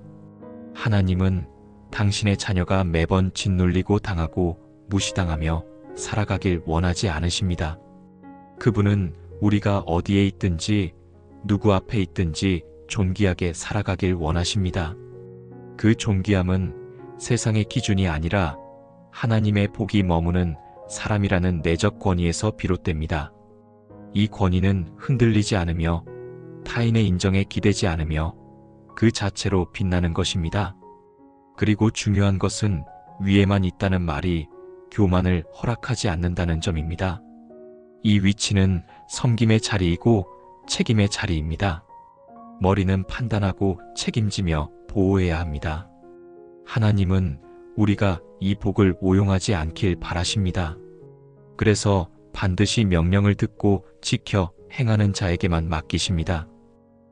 하나님은 당신의 자녀가 매번 짓눌리고 당하고 무시당하며 살아가길 원하지 않으십니다. 그분은 우리가 어디에 있든지 누구 앞에 있든지 존귀하게 살아가길 원하십니다. 그 존귀함은 세상의 기준이 아니라 하나님의 복이 머무는 사람이라는 내적 권위에서 비롯됩니다. 이 권위는 흔들리지 않으며 타인의 인정에 기대지 않으며 그 자체로 빛나는 것입니다. 그리고 중요한 것은 위에만 있다는 말이 교만을 허락하지 않는다는 점입니다. 이 위치는 섬김의 자리이고 책임의 자리입니다. 머리는 판단하고 책임지며 보호해야 합니다. 하나님은 우리가 이 복을 오용하지 않길 바라십니다. 그래서 반드시 명령을 듣고 지켜 행하는 자에게만 맡기십니다.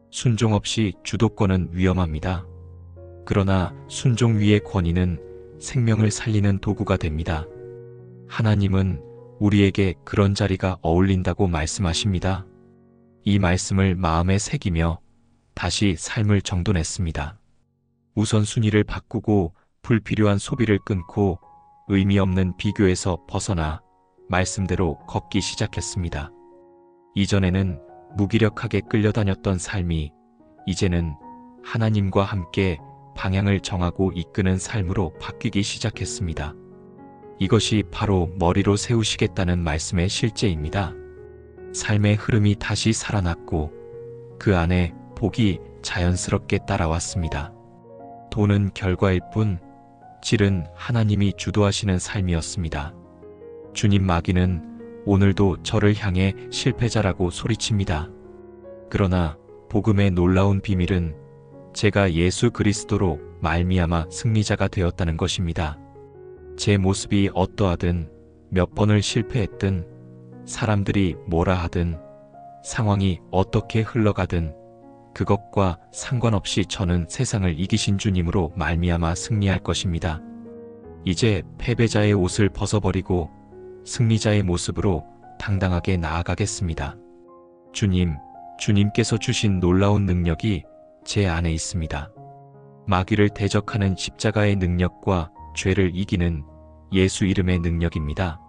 순종 없이 주도권은 위험합니다. 그러나 순종 위의 권위는 생명을 살리는 도구가 됩니다. 하나님은 우리에게 그런 자리가 어울린다고 말씀하십니다. 이 말씀을 마음에 새기며 다시 삶을 정돈했습니다. 우선순위를 바꾸고 불필요한 소비를 끊고 의미 없는 비교에서 벗어나 말씀대로 걷기 시작했습니다. 이전에는 무기력하게 끌려다녔던 삶이 이제는 하나님과 함께 방향을 정하고 이끄는 삶으로 바뀌기 시작했습니다. 이것이 바로 머리로 세우시겠다는 말씀의 실제입니다. 삶의 흐름이 다시 살아났고 그 안에 복이 자연스럽게 따라왔습니다. 돈은 결과일 뿐 질은 하나님이 주도하시는 삶이었습니다. 주님 마귀는 오늘도 저를 향해 실패자라고 소리칩니다. 그러나 복음의 놀라운 비밀은 제가 예수 그리스도로 말미암아 승리자가 되었다는 것입니다. 제 모습이 어떠하든 몇 번을 실패했든 사람들이 뭐라 하든 상황이 어떻게 흘러가든 그것과 상관없이 저는 세상을 이기신 주님으로 말미암아 승리할 것입니다. 이제 패배자의 옷을 벗어버리고 승리자의 모습으로 당당하게 나아가겠습니다. 주님께서 주신 놀라운 능력이 제 안에 있습니다. 마귀를 대적하는 십자가의 능력과 죄를 이기는 예수 이름의 능력입니다.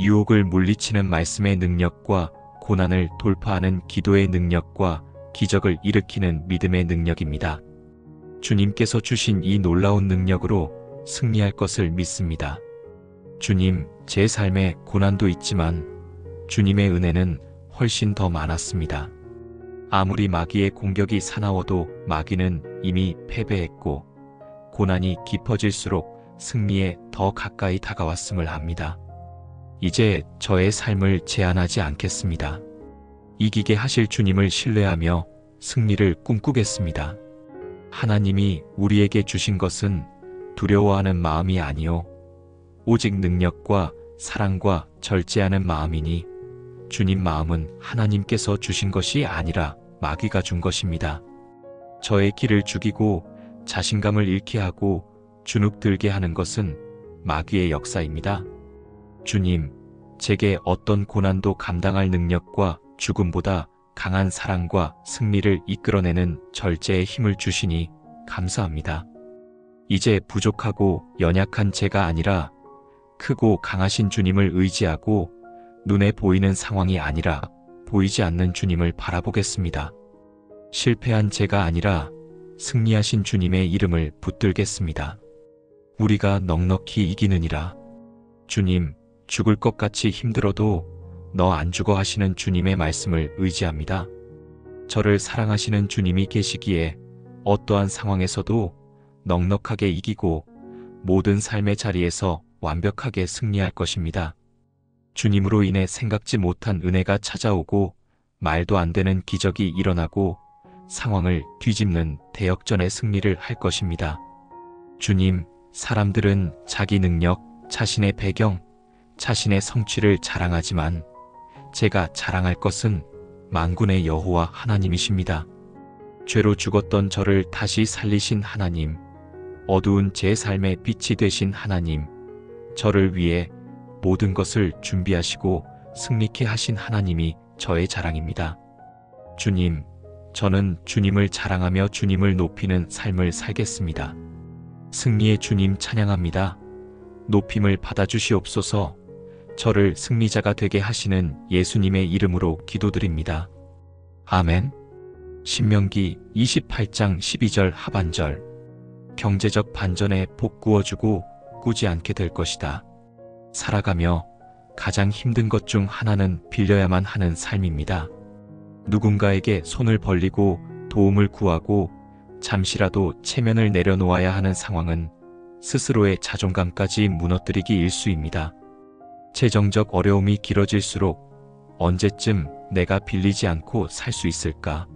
유혹을 물리치는 말씀의 능력과 고난을 돌파하는 기도의 능력과 기적을 일으키는 믿음의 능력입니다. 주님께서 주신 이 놀라운 능력으로 승리할 것을 믿습니다. 주님, 제 삶에 고난도 있지만 주님의 은혜는 훨씬 더 많았습니다. 아무리 마귀의 공격이 사나워도 마귀는 이미 패배했고 고난이 깊어질수록 승리에 더 가까이 다가왔음을 압니다. 이제 저의 삶을 제한하지 않겠습니다. 이기게 하실 주님을 신뢰하며 승리를 꿈꾸겠습니다. 하나님이 우리에게 주신 것은 두려워하는 마음이 아니요 오직 능력과 사랑과 절제하는 마음이니 주님 마음은 하나님께서 주신 것이 아니라 마귀가 준 것입니다. 저의 길을 죽이고 자신감을 잃게 하고 주눅 들게 하는 것은 마귀의 역사입니다. 주님, 제게 어떤 고난도 감당할 능력과 죽음보다 강한 사랑과 승리를 이끌어내는 절제의 힘을 주시니 감사합니다. 이제 부족하고 연약한 제가 아니라 크고 강하신 주님을 의지하고 눈에 보이는 상황이 아니라 보이지 않는 주님을 바라보겠습니다. 실패한 제가 아니라 승리하신 주님의 이름을 붙들겠습니다. 우리가 넉넉히 이기느니라. 주님, 죽을 것 같이 힘들어도 너 안 죽어 하시는 주님의 말씀을 의지합니다. 저를 사랑하시는 주님이 계시기에 어떠한 상황에서도 넉넉하게 이기고 모든 삶의 자리에서 완벽하게 승리할 것입니다. 주님으로 인해 생각지 못한 은혜가 찾아오고 말도 안 되는 기적이 일어나고 상황을 뒤집는 대역전의 승리를 할 것입니다. 주님, 사람들은 자기 능력, 자신의 배경, 자신의 성취를 자랑하지만 제가 자랑할 것은 만군의 여호와 하나님이십니다. 죄로 죽었던 저를 다시 살리신 하나님, 어두운 제 삶의 빛이 되신 하나님, 저를 위해 모든 것을 준비하시고 승리케 하신 하나님이 저의 자랑입니다. 주님, 저는 주님을 자랑하며 주님을 높이는 삶을 살겠습니다. 승리의 주님 찬양합니다. 높임을 받아주시옵소서. 저를 승리자가 되게 하시는 예수님의 이름으로 기도드립니다. 아멘. 신명기 28장 12절 하반절. 경제적 반전에 복 구워주고 꾸지 않게 될 것이다. 살아가며 가장 힘든 것 중 하나는 빌려야만 하는 삶입니다. 누군가에게 손을 벌리고 도움을 구하고 잠시라도 체면을 내려놓아야 하는 상황은 스스로의 자존감까지 무너뜨리기 일쑤입니다. 재정적 어려움이 길어질수록 언제쯤 내가 빌리지 않고 살 수 있을까?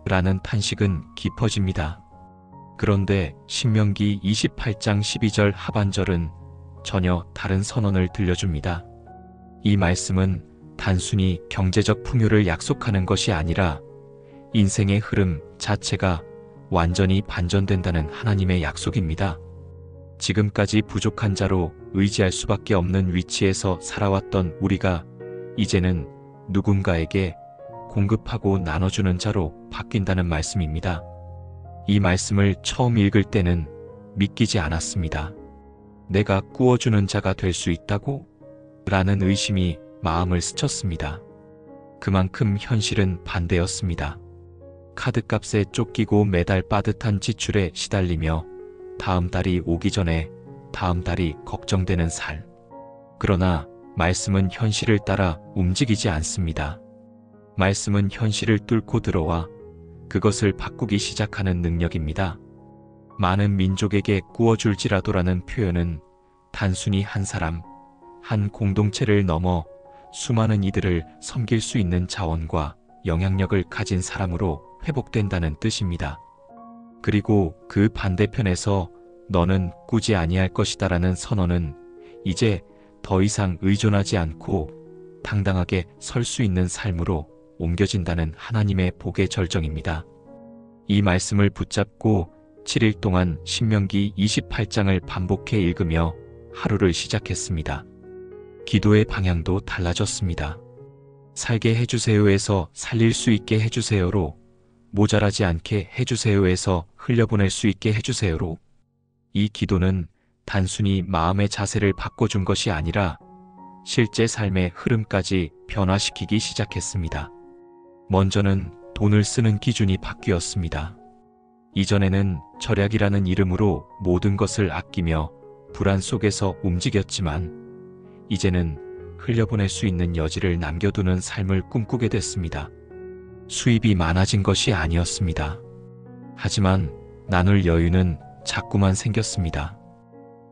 라는 탄식은 깊어집니다. 그런데 신명기 28장 12절 하반절은 전혀 다른 선언을 들려줍니다. 이 말씀은 단순히 경제적 풍요를 약속하는 것이 아니라 인생의 흐름 자체가 완전히 반전된다는 하나님의 약속입니다. 지금까지 부족한 자로 의지할 수밖에 없는 위치에서 살아왔던 우리가 이제는 누군가에게 공급하고 나눠주는 자로 바뀐다는 말씀입니다. 이 말씀을 처음 읽을 때는 믿기지 않았습니다. 내가 꾸어주는 자가 될 수 있다고? 라는 의심이 마음을 스쳤습니다. 그만큼 현실은 반대였습니다. 카드값에 쫓기고 매달 빠듯한 지출에 시달리며 다음 달이 오기 전에 다음 달이 걱정되는 삶. 그러나 말씀은 현실을 따라 움직이지 않습니다. 말씀은 현실을 뚫고 들어와 그것을 바꾸기 시작하는 능력입니다. 많은 민족에게 꾸어줄지라도라는 표현은 단순히 한 사람, 한 공동체를 넘어 수많은 이들을 섬길 수 있는 자원과 영향력을 가진 사람으로 회복된다는 뜻입니다. 그리고 그 반대편에서 너는 꾸지 아니할 것이다라는 선언은 이제 더 이상 의존하지 않고 당당하게 설 수 있는 삶으로 옮겨진다는 하나님의 복의 절정입니다. 이 말씀을 붙잡고 7일 동안 신명기 28장을 반복해 읽으며 하루를 시작했습니다. 기도의 방향도 달라졌습니다. 살게 해주세요에서 살릴 수 있게 해주세요로, 모자라지 않게 해주세요에서 흘려보낼 수 있게 해주세요로. 이 기도는 단순히 마음의 자세를 바꿔준 것이 아니라 실제 삶의 흐름까지 변화시키기 시작했습니다. 먼저는 돈을 쓰는 기준이 바뀌었습니다. 이전에는 절약이라는 이름으로 모든 것을 아끼며 불안 속에서 움직였지만 이제는 흘려보낼 수 있는 여지를 남겨두는 삶을 꿈꾸게 됐습니다. 수입이 많아진 것이 아니었습니다. 하지만 나눌 여유는 자꾸만 생겼습니다.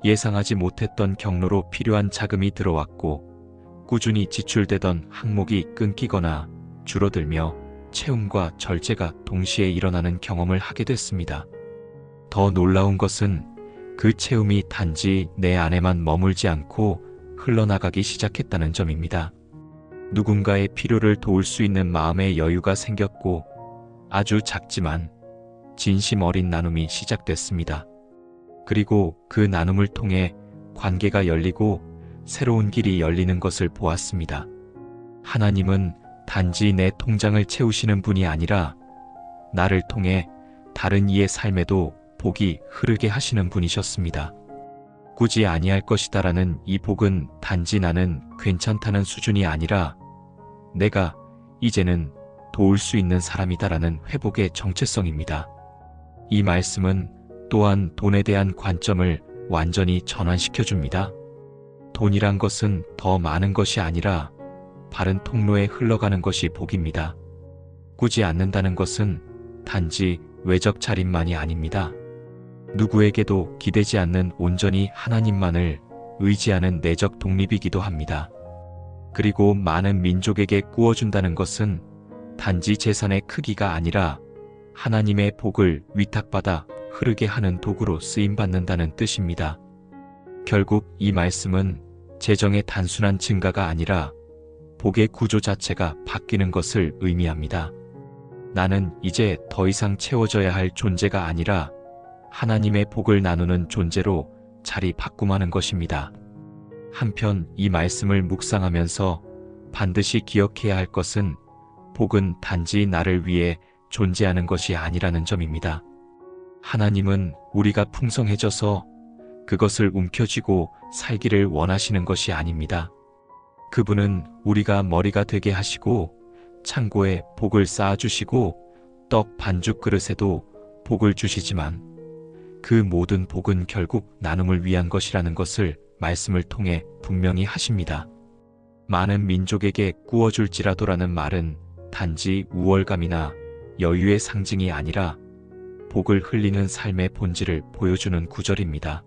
예상하지 못했던 경로로 필요한 자금이 들어왔고 꾸준히 지출되던 항목이 끊기거나 줄어들며 채움과 절제가 동시에 일어나는 경험을 하게 됐습니다. 더 놀라운 것은 그 채움이 단지 내 안에만 머물지 않고 흘러나가기 시작했다는 점입니다. 누군가의 필요를 도울 수 있는 마음의 여유가 생겼고 아주 작지만 진심 어린 나눔이 시작됐습니다. 그리고 그 나눔을 통해 관계가 열리고 새로운 길이 열리는 것을 보았습니다. 하나님은 단지 내 통장을 채우시는 분이 아니라 나를 통해 다른 이의 삶에도 복이 흐르게 하시는 분이셨습니다. 꾸지 아니할 것이다라는 이 복은 단지 나는 괜찮다는 수준이 아니라 내가 이제는 도울 수 있는 사람이다라는 회복의 정체성입니다. 이 말씀은 또한 돈에 대한 관점을 완전히 전환시켜줍니다. 돈이란 것은 더 많은 것이 아니라 바른 통로에 흘러가는 것이 복입니다. 꾸지 않는다는 것은 단지 외적 차림만이 아닙니다. 누구에게도 기대지 않는 온전히 하나님만을 의지하는 내적 독립이기도 합니다. 그리고 많은 민족에게 꾸어준다는 것은 단지 재산의 크기가 아니라 하나님의 복을 위탁받아 흐르게 하는 도구로 쓰임받는다는 뜻입니다. 결국 이 말씀은 재정의 단순한 증가가 아니라 복의 구조 자체가 바뀌는 것을 의미합니다. 나는 이제 더 이상 채워져야 할 존재가 아니라 하나님의 복을 나누는 존재로 자리 바꿈하는 것입니다. 한편 이 말씀을 묵상하면서 반드시 기억해야 할 것은 복은 단지 나를 위해 존재하는 것이 아니라는 점입니다. 하나님은 우리가 풍성해져서 그것을 움켜쥐고 살기를 원하시는 것이 아닙니다. 그분은 우리가 머리가 되게 하시고 창고에 복을 쌓아주시고 떡 반죽 그릇에도 복을 주시지만 그 모든 복은 결국 나눔을 위한 것이라는 것을 말씀을 통해 분명히 하십니다. 많은 민족에게 꾸어줄지라도라는 말은 단지 우월감이나 여유의 상징이 아니라 복을 흘리는 삶의 본질을 보여주는 구절입니다.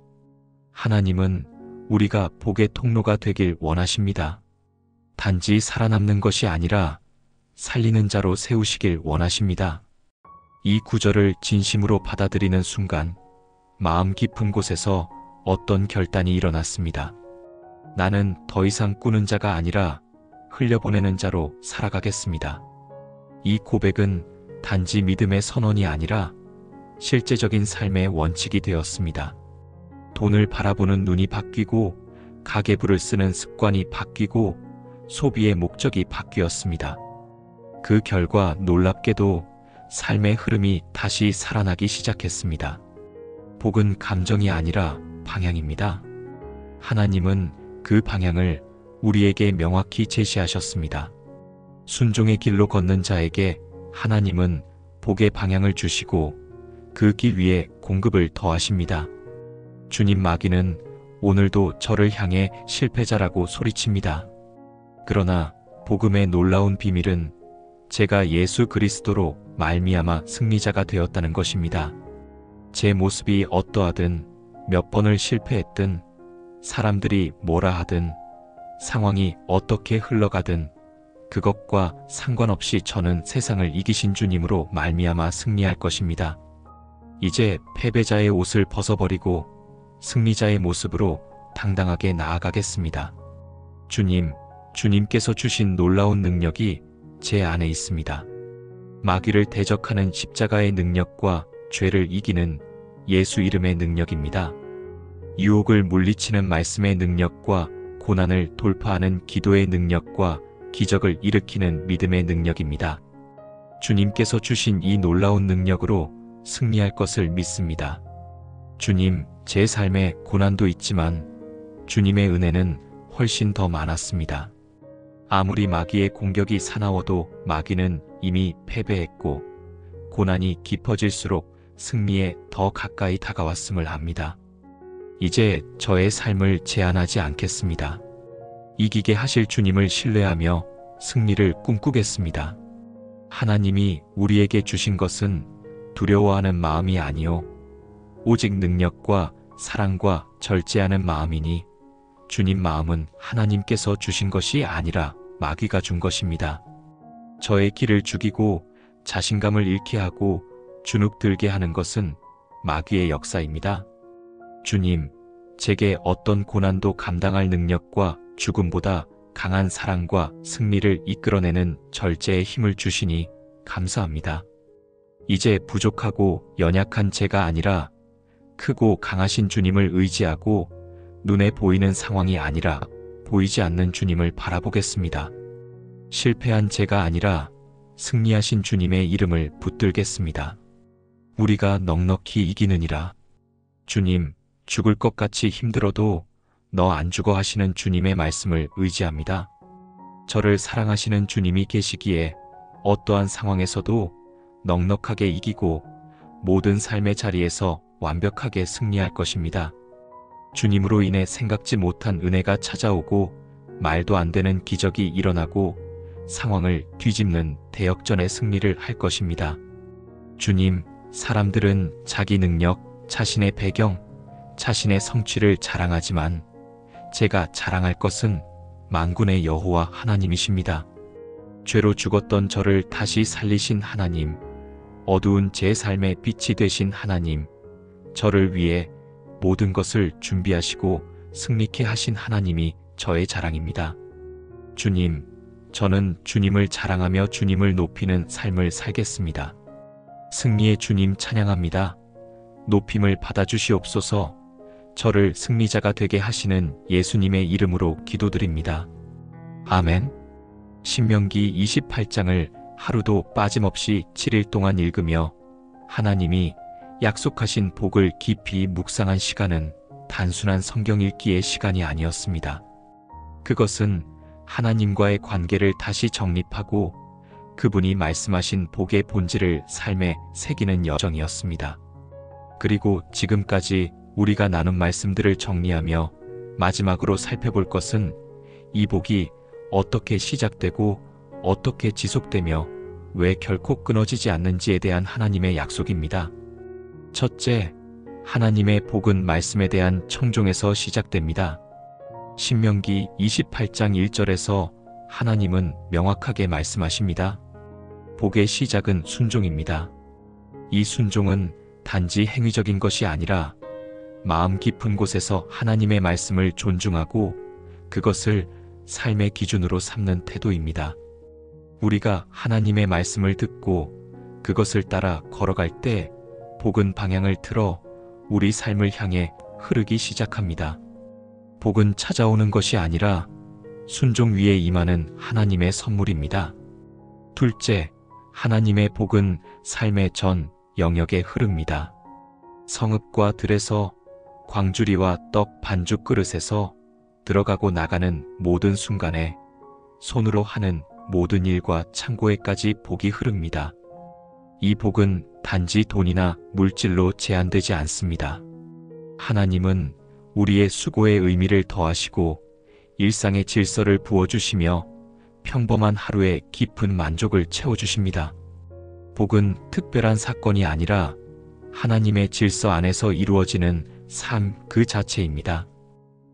하나님은 우리가 복의 통로가 되길 원하십니다. 단지 살아남는 것이 아니라 살리는 자로 세우시길 원하십니다. 이 구절을 진심으로 받아들이는 순간 마음 깊은 곳에서 어떤 결단이 일어났습니다. 나는 더 이상 꾸는 자가 아니라 흘려보내는 자로 살아가겠습니다. 이 고백은 단지 믿음의 선언이 아니라 실제적인 삶의 원칙이 되었습니다. 돈을 바라보는 눈이 바뀌고 가계부를 쓰는 습관이 바뀌고 소비의 목적이 바뀌었습니다. 그 결과 놀랍게도 삶의 흐름이 다시 살아나기 시작했습니다. 복은 감정이 아니라 방향입니다. 하나님은 그 방향을 우리에게 명확히 제시하셨습니다. 순종의 길로 걷는 자에게 하나님은 복의 방향을 주시고 그 길 위에 공급을 더하십니다. 주님 마귀는 오늘도 저를 향해 실패자라고 소리칩니다. 그러나 복음의 놀라운 비밀은 제가 예수 그리스도로 말미암아 승리자가 되었다는 것입니다. 제 모습이 어떠하든 몇 번을 실패했든 사람들이 뭐라 하든 상황이 어떻게 흘러가든 그것과 상관없이 저는 세상을 이기신 주님으로 말미암아 승리할 것입니다. 이제 패배자의 옷을 벗어버리고 승리자의 모습으로 당당하게 나아가겠습니다. 주님께서 주신 놀라운 능력이 제 안에 있습니다. 마귀를 대적하는 십자가의 능력과 죄를 이기는 예수 이름의 능력입니다. 유혹을 물리치는 말씀의 능력과 고난을 돌파하는 기도의 능력과 기적을 일으키는 믿음의 능력입니다. 주님께서 주신 이 놀라운 능력으로 승리할 것을 믿습니다. 주님, 제 삶에 고난도 있지만 주님의 은혜는 훨씬 더 많았습니다. 아무리 마귀의 공격이 사나워도 마귀는 이미 패배했고 고난이 깊어질수록 승리에 더 가까이 다가왔음을 압니다. 이제 저의 삶을 제한하지 않겠습니다. 이기게 하실 주님을 신뢰하며 승리를 꿈꾸겠습니다. 하나님이 우리에게 주신 것은 두려워하는 마음이 아니요 오직 능력과 사랑과 절제하는 마음이니 주님 마음은 하나님께서 주신 것이 아니라 마귀가 준 것입니다. 저의 길을 죽이고 자신감을 잃게 하고 주눅들게 하는 것은 마귀의 역사입니다. 주님, 제게 어떤 고난도 감당할 능력과 죽음보다 강한 사랑과 승리를 이끌어내는 절제의 힘을 주시니 감사합니다. 이제 부족하고 연약한 제가 아니라 크고 강하신 주님을 의지하고 눈에 보이는 상황이 아니라 보이지 않는 주님을 바라보겠습니다. 실패한 제가 아니라 승리하신 주님의 이름을 붙들겠습니다. 우리가 넉넉히 이기느니라. 주님, 죽을 것 같이 힘들어도 너 안 죽어 하시는 주님의 말씀을 의지합니다. 저를 사랑하시는 주님이 계시기에 어떠한 상황에서도 넉넉하게 이기고 모든 삶의 자리에서 완벽하게 승리할 것입니다. 주님으로 인해 생각지 못한 은혜가 찾아오고 말도 안 되는 기적이 일어나고 상황을 뒤집는 대역전의 승리를 할 것입니다. 주님, 사람들은 자기 능력, 자신의 배경, 자신의 성취를 자랑하지만 제가 자랑할 것은 만군의 여호와 하나님이십니다. 죄로 죽었던 저를 다시 살리신 하나님, 어두운 제 삶의 빛이 되신 하나님, 저를 위해 모든 것을 준비하시고 승리케 하신 하나님이 저의 자랑입니다. 주님, 저는 주님을 자랑하며 주님을 높이는 삶을 살겠습니다. 승리의 주님 찬양합니다. 높임을 받아주시옵소서. 저를 승리자가 되게 하시는 예수님의 이름으로 기도드립니다. 아멘. 신명기 28장을 하루도 빠짐없이 7일 동안 읽으며 하나님이 약속하신 복을 깊이 묵상한 시간은 단순한 성경 읽기의 시간이 아니었습니다. 그것은 하나님과의 관계를 다시 정립하고 그분이 말씀하신 복의 본질을 삶에 새기는 여정이었습니다. 그리고 지금까지 우리가 나눈 말씀들을 정리하며 마지막으로 살펴볼 것은 이 복이 어떻게 시작되고 어떻게 지속되며 왜 결코 끊어지지 않는지에 대한 하나님의 약속입니다. 첫째, 하나님의 복은 말씀에 대한 청종에서 시작됩니다. 신명기 28장 1절에서 하나님은 명확하게 말씀하십니다. 복의 시작은 순종입니다. 이 순종은 단지 행위적인 것이 아니라 마음 깊은 곳에서 하나님의 말씀을 존중하고 그것을 삶의 기준으로 삼는 태도입니다. 우리가 하나님의 말씀을 듣고 그것을 따라 걸어갈 때 복은 방향을 틀어 우리 삶을 향해 흐르기 시작합니다. 복은 찾아오는 것이 아니라 순종 위에 임하는 하나님의 선물입니다. 둘째, 하나님의 복은 삶의 전 영역에 흐릅니다. 성읍과 들에서, 광주리와 떡 반죽 그릇에서 들어가고 나가는 모든 순간에, 손으로 하는 모든 일과 창고에까지 복이 흐릅니다. 이 복은 단지 돈이나 물질로 제한되지 않습니다. 하나님은 우리의 수고에 의미를 더하시고 일상의 질서를 부어주시며 평범한 하루에 깊은 만족을 채워주십니다. 복은 특별한 사건이 아니라 하나님의 질서 안에서 이루어지는 삶 그 자체입니다.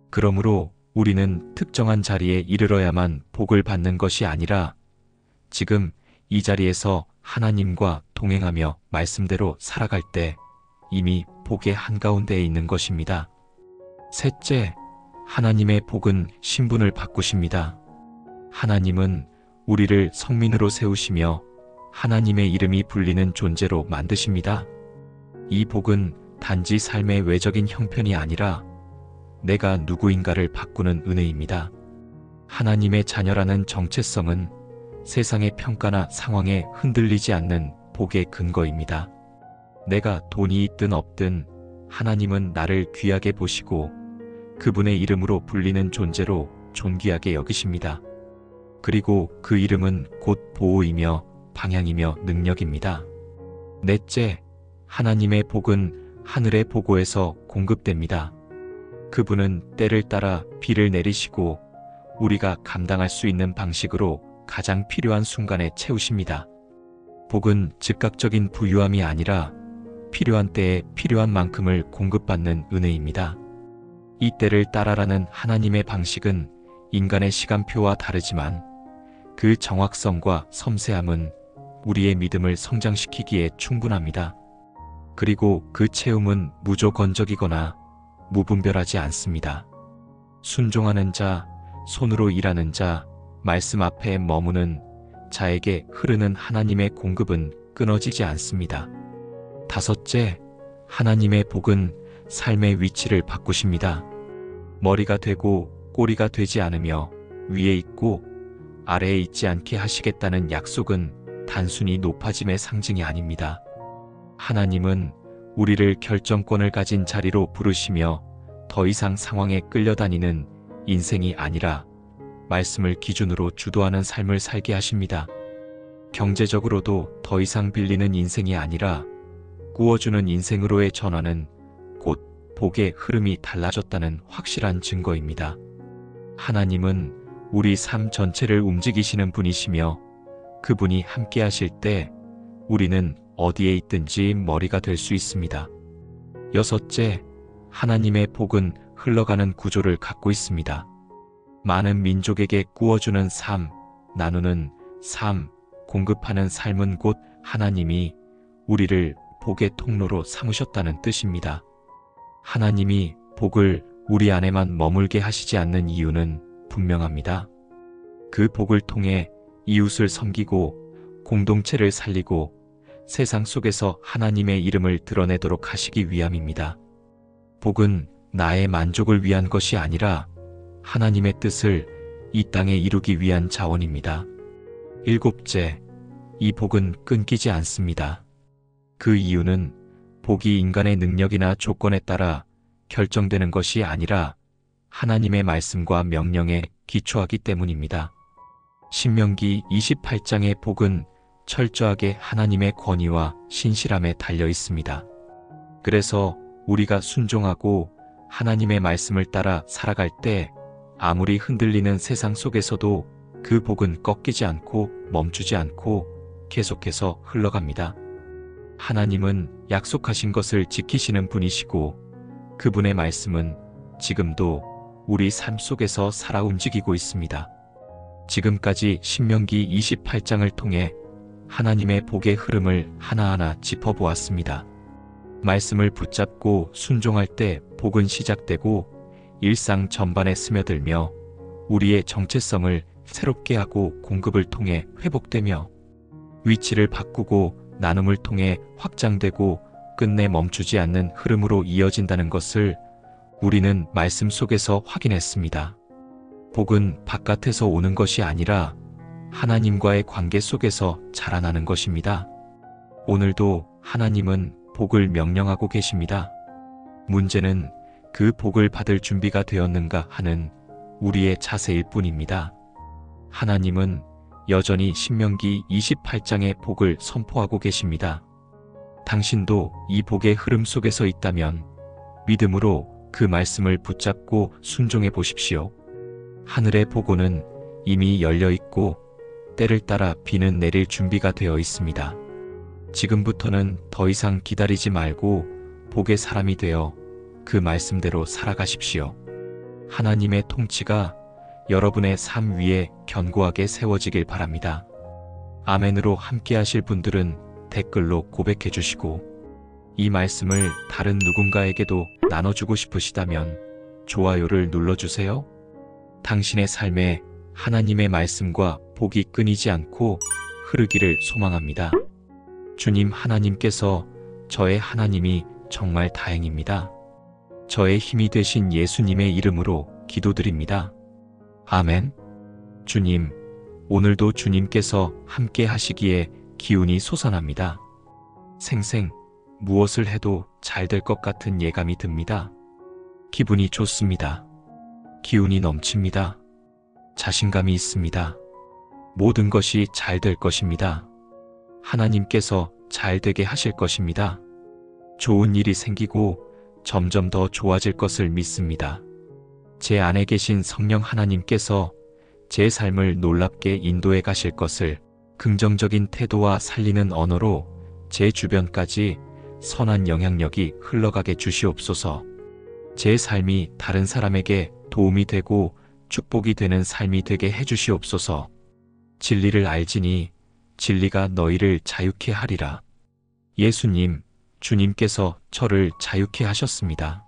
그러므로 우리는 특정한 자리에 이르러야만 복을 받는 것이 아니라 지금 이 자리에서 하나님과 동행하며 말씀대로 살아갈 때 이미 복의 한가운데에 있는 것입니다. 셋째, 하나님의 복은 신분을 바꾸십니다. 하나님은 우리를 성민으로 세우시며 하나님의 이름이 불리는 존재로 만드십니다. 이 복은 단지 삶의 외적인 형편이 아니라 내가 누구인가를 바꾸는 은혜입니다. 하나님의 자녀라는 정체성은 세상의 평가나 상황에 흔들리지 않는 복의 근거입니다. 내가 돈이 있든 없든 하나님은 나를 귀하게 보시고 그분의 이름으로 불리는 존재로 존귀하게 여기십니다. 그리고 그 이름은 곧 보호이며 방향이며 능력입니다. 넷째, 하나님의 복은 하늘의 보고에서 공급됩니다. 그분은 때를 따라 비를 내리시고 우리가 감당할 수 있는 방식으로 가장 필요한 순간에 채우십니다. 복은 즉각적인 부유함이 아니라 필요한 때에 필요한 만큼을 공급받는 은혜입니다. 이 때를 따라라는 하나님의 방식은 인간의 시간표와 다르지만 그 정확성과 섬세함은 우리의 믿음을 성장시키기에 충분합니다. 그리고 그 채움은 무조건적이거나 무분별하지 않습니다. 순종하는 자, 손으로 일하는 자, 말씀 앞에 머무는 자에게 흐르는 하나님의 공급은 끊어지지 않습니다. 다섯째, 하나님의 복은 삶의 위치를 바꾸십니다. 머리가 되고 꼬리가 되지 않으며 위에 있고 아래에 있지 않게 하시겠다는 약속은 단순히 높아짐의 상징이 아닙니다. 하나님은 우리를 결정권을 가진 자리로 부르시며 더 이상 상황에 끌려다니는 인생이 아니라 말씀을 기준으로 주도하는 삶을 살게 하십니다. 경제적으로도 더 이상 빌리는 인생이 아니라 구워주는 인생으로의 전환은 곧 복의 흐름이 달라졌다는 확실한 증거입니다. 하나님은 우리 삶 전체를 움직이시는 분이시며 그분이 함께 하실 때 우리는 어디에 있든지 머리가 될 수 있습니다. 여섯째, 하나님의 복은 흘러가는 구조를 갖고 있습니다. 많은 민족에게 구워주는 삶, 나누는 삶, 공급하는 삶은 곧 하나님이 우리를 복의 통로로 삼으셨다는 뜻입니다. 하나님이 복을 우리 안에만 머물게 하시지 않는 이유는 분명합니다. 그 복을 통해 이웃을 섬기고 공동체를 살리고 세상 속에서 하나님의 이름을 드러내도록 하시기 위함입니다. 복은 나의 만족을 위한 것이 아니라 하나님의 뜻을 이 땅에 이루기 위한 자원입니다. 일곱째, 이 복은 끊기지 않습니다. 그 이유는 복이 인간의 능력이나 조건에 따라 결정되는 것이 아니라 하나님의 말씀과 명령에 기초하기 때문입니다. 신명기 28장의 복은 철저하게 하나님의 권위와 신실함에 달려 있습니다. 그래서 우리가 순종하고 하나님의 말씀을 따라 살아갈 때 아무리 흔들리는 세상 속에서도 그 복은 꺾이지 않고 멈추지 않고 계속해서 흘러갑니다. 하나님은 약속하신 것을 지키시는 분이시고 그분의 말씀은 지금도 우리 삶 속에서 살아 움직이고 있습니다. 지금까지 신명기 28장을 통해 하나님의 복의 흐름을 하나하나 짚어보았습니다. 말씀을 붙잡고 순종할 때 복은 시작되고 일상 전반에 스며들며 우리의 정체성을 새롭게 하고 공급을 통해 회복되며 위치를 바꾸고 나눔을 통해 확장되고 끝내 멈추지 않는 흐름으로 이어진다는 것을 우리는 말씀 속에서 확인했습니다. 복은 바깥에서 오는 것이 아니라 하나님과의 관계 속에서 자라나는 것입니다. 오늘도 하나님은 복을 명령하고 계십니다. 문제는 그 복을 받을 준비가 되었는가 하는 우리의 자세일 뿐입니다. 하나님은 여전히 신명기 28장의 복을 선포하고 계십니다. 당신도 이 복의 흐름 속에서 있다면 믿음으로 그 말씀을 붙잡고 순종해 보십시오. 하늘의 보고는 이미 열려 있고 때를 따라 비는 내릴 준비가 되어 있습니다. 지금부터는 더 이상 기다리지 말고 복의 사람이 되어 그 말씀대로 살아가십시오. 하나님의 통치가 여러분의 삶 위에 견고하게 세워지길 바랍니다. 아멘으로 함께 하실 분들은 댓글로 고백해 주시고 이 말씀을 다른 누군가에게도 나눠주고 싶으시다면 좋아요를 눌러주세요. 당신의 삶에 하나님의 말씀과 복이 끊이지 않고 흐르기를 소망합니다. 주님 하나님께서 저의 하나님이 정말 다행입니다. 저의 힘이 되신 예수님의 이름으로 기도드립니다. 아멘. 주님, 오늘도 주님께서 함께 하시기에 기운이 솟아납니다. 생생 무엇을 해도 잘 될 것 같은 예감이 듭니다. 기분이 좋습니다. 기운이 넘칩니다. 자신감이 있습니다. 모든 것이 잘 될 것입니다. 하나님께서 잘 되게 하실 것입니다. 좋은 일이 생기고 점점 더 좋아질 것을 믿습니다. 제 안에 계신 성령 하나님께서 제 삶을 놀랍게 인도해 가실 것을 긍정적인 태도와 살리는 언어로 제 주변까지 선한 영향력이 흘러가게 주시옵소서. 제 삶이 다른 사람에게 도움이 되고 축복이 되는 삶이 되게 해주시옵소서. 진리를 알지니 진리가 너희를 자유케 하리라. 예수님, 주님께서 저를 자유케 하셨습니다.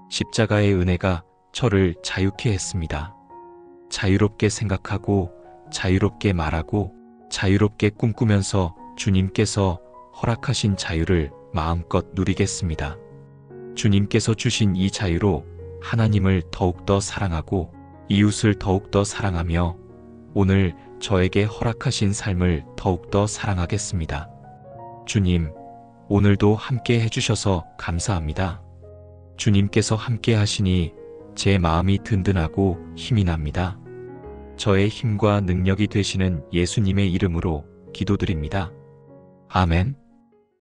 십자가의 은혜가 저를 자유케 했습니다. 자유롭게 생각하고 자유롭게 말하고 자유롭게 꿈꾸면서 주님께서 허락하신 자유를 마음껏 누리겠습니다. 주님께서 주신 이 자유로 하나님을 더욱더 사랑하고 이웃을 더욱더 사랑하며 오늘 저에게 허락하신 삶을 더욱더 사랑하겠습니다. 주님, 오늘도 함께 해주셔서 감사합니다. 주님께서 함께 하시니 제 마음이 든든하고 힘이 납니다. 저의 힘과 능력이 되시는 예수님의 이름으로 기도드립니다. 아멘.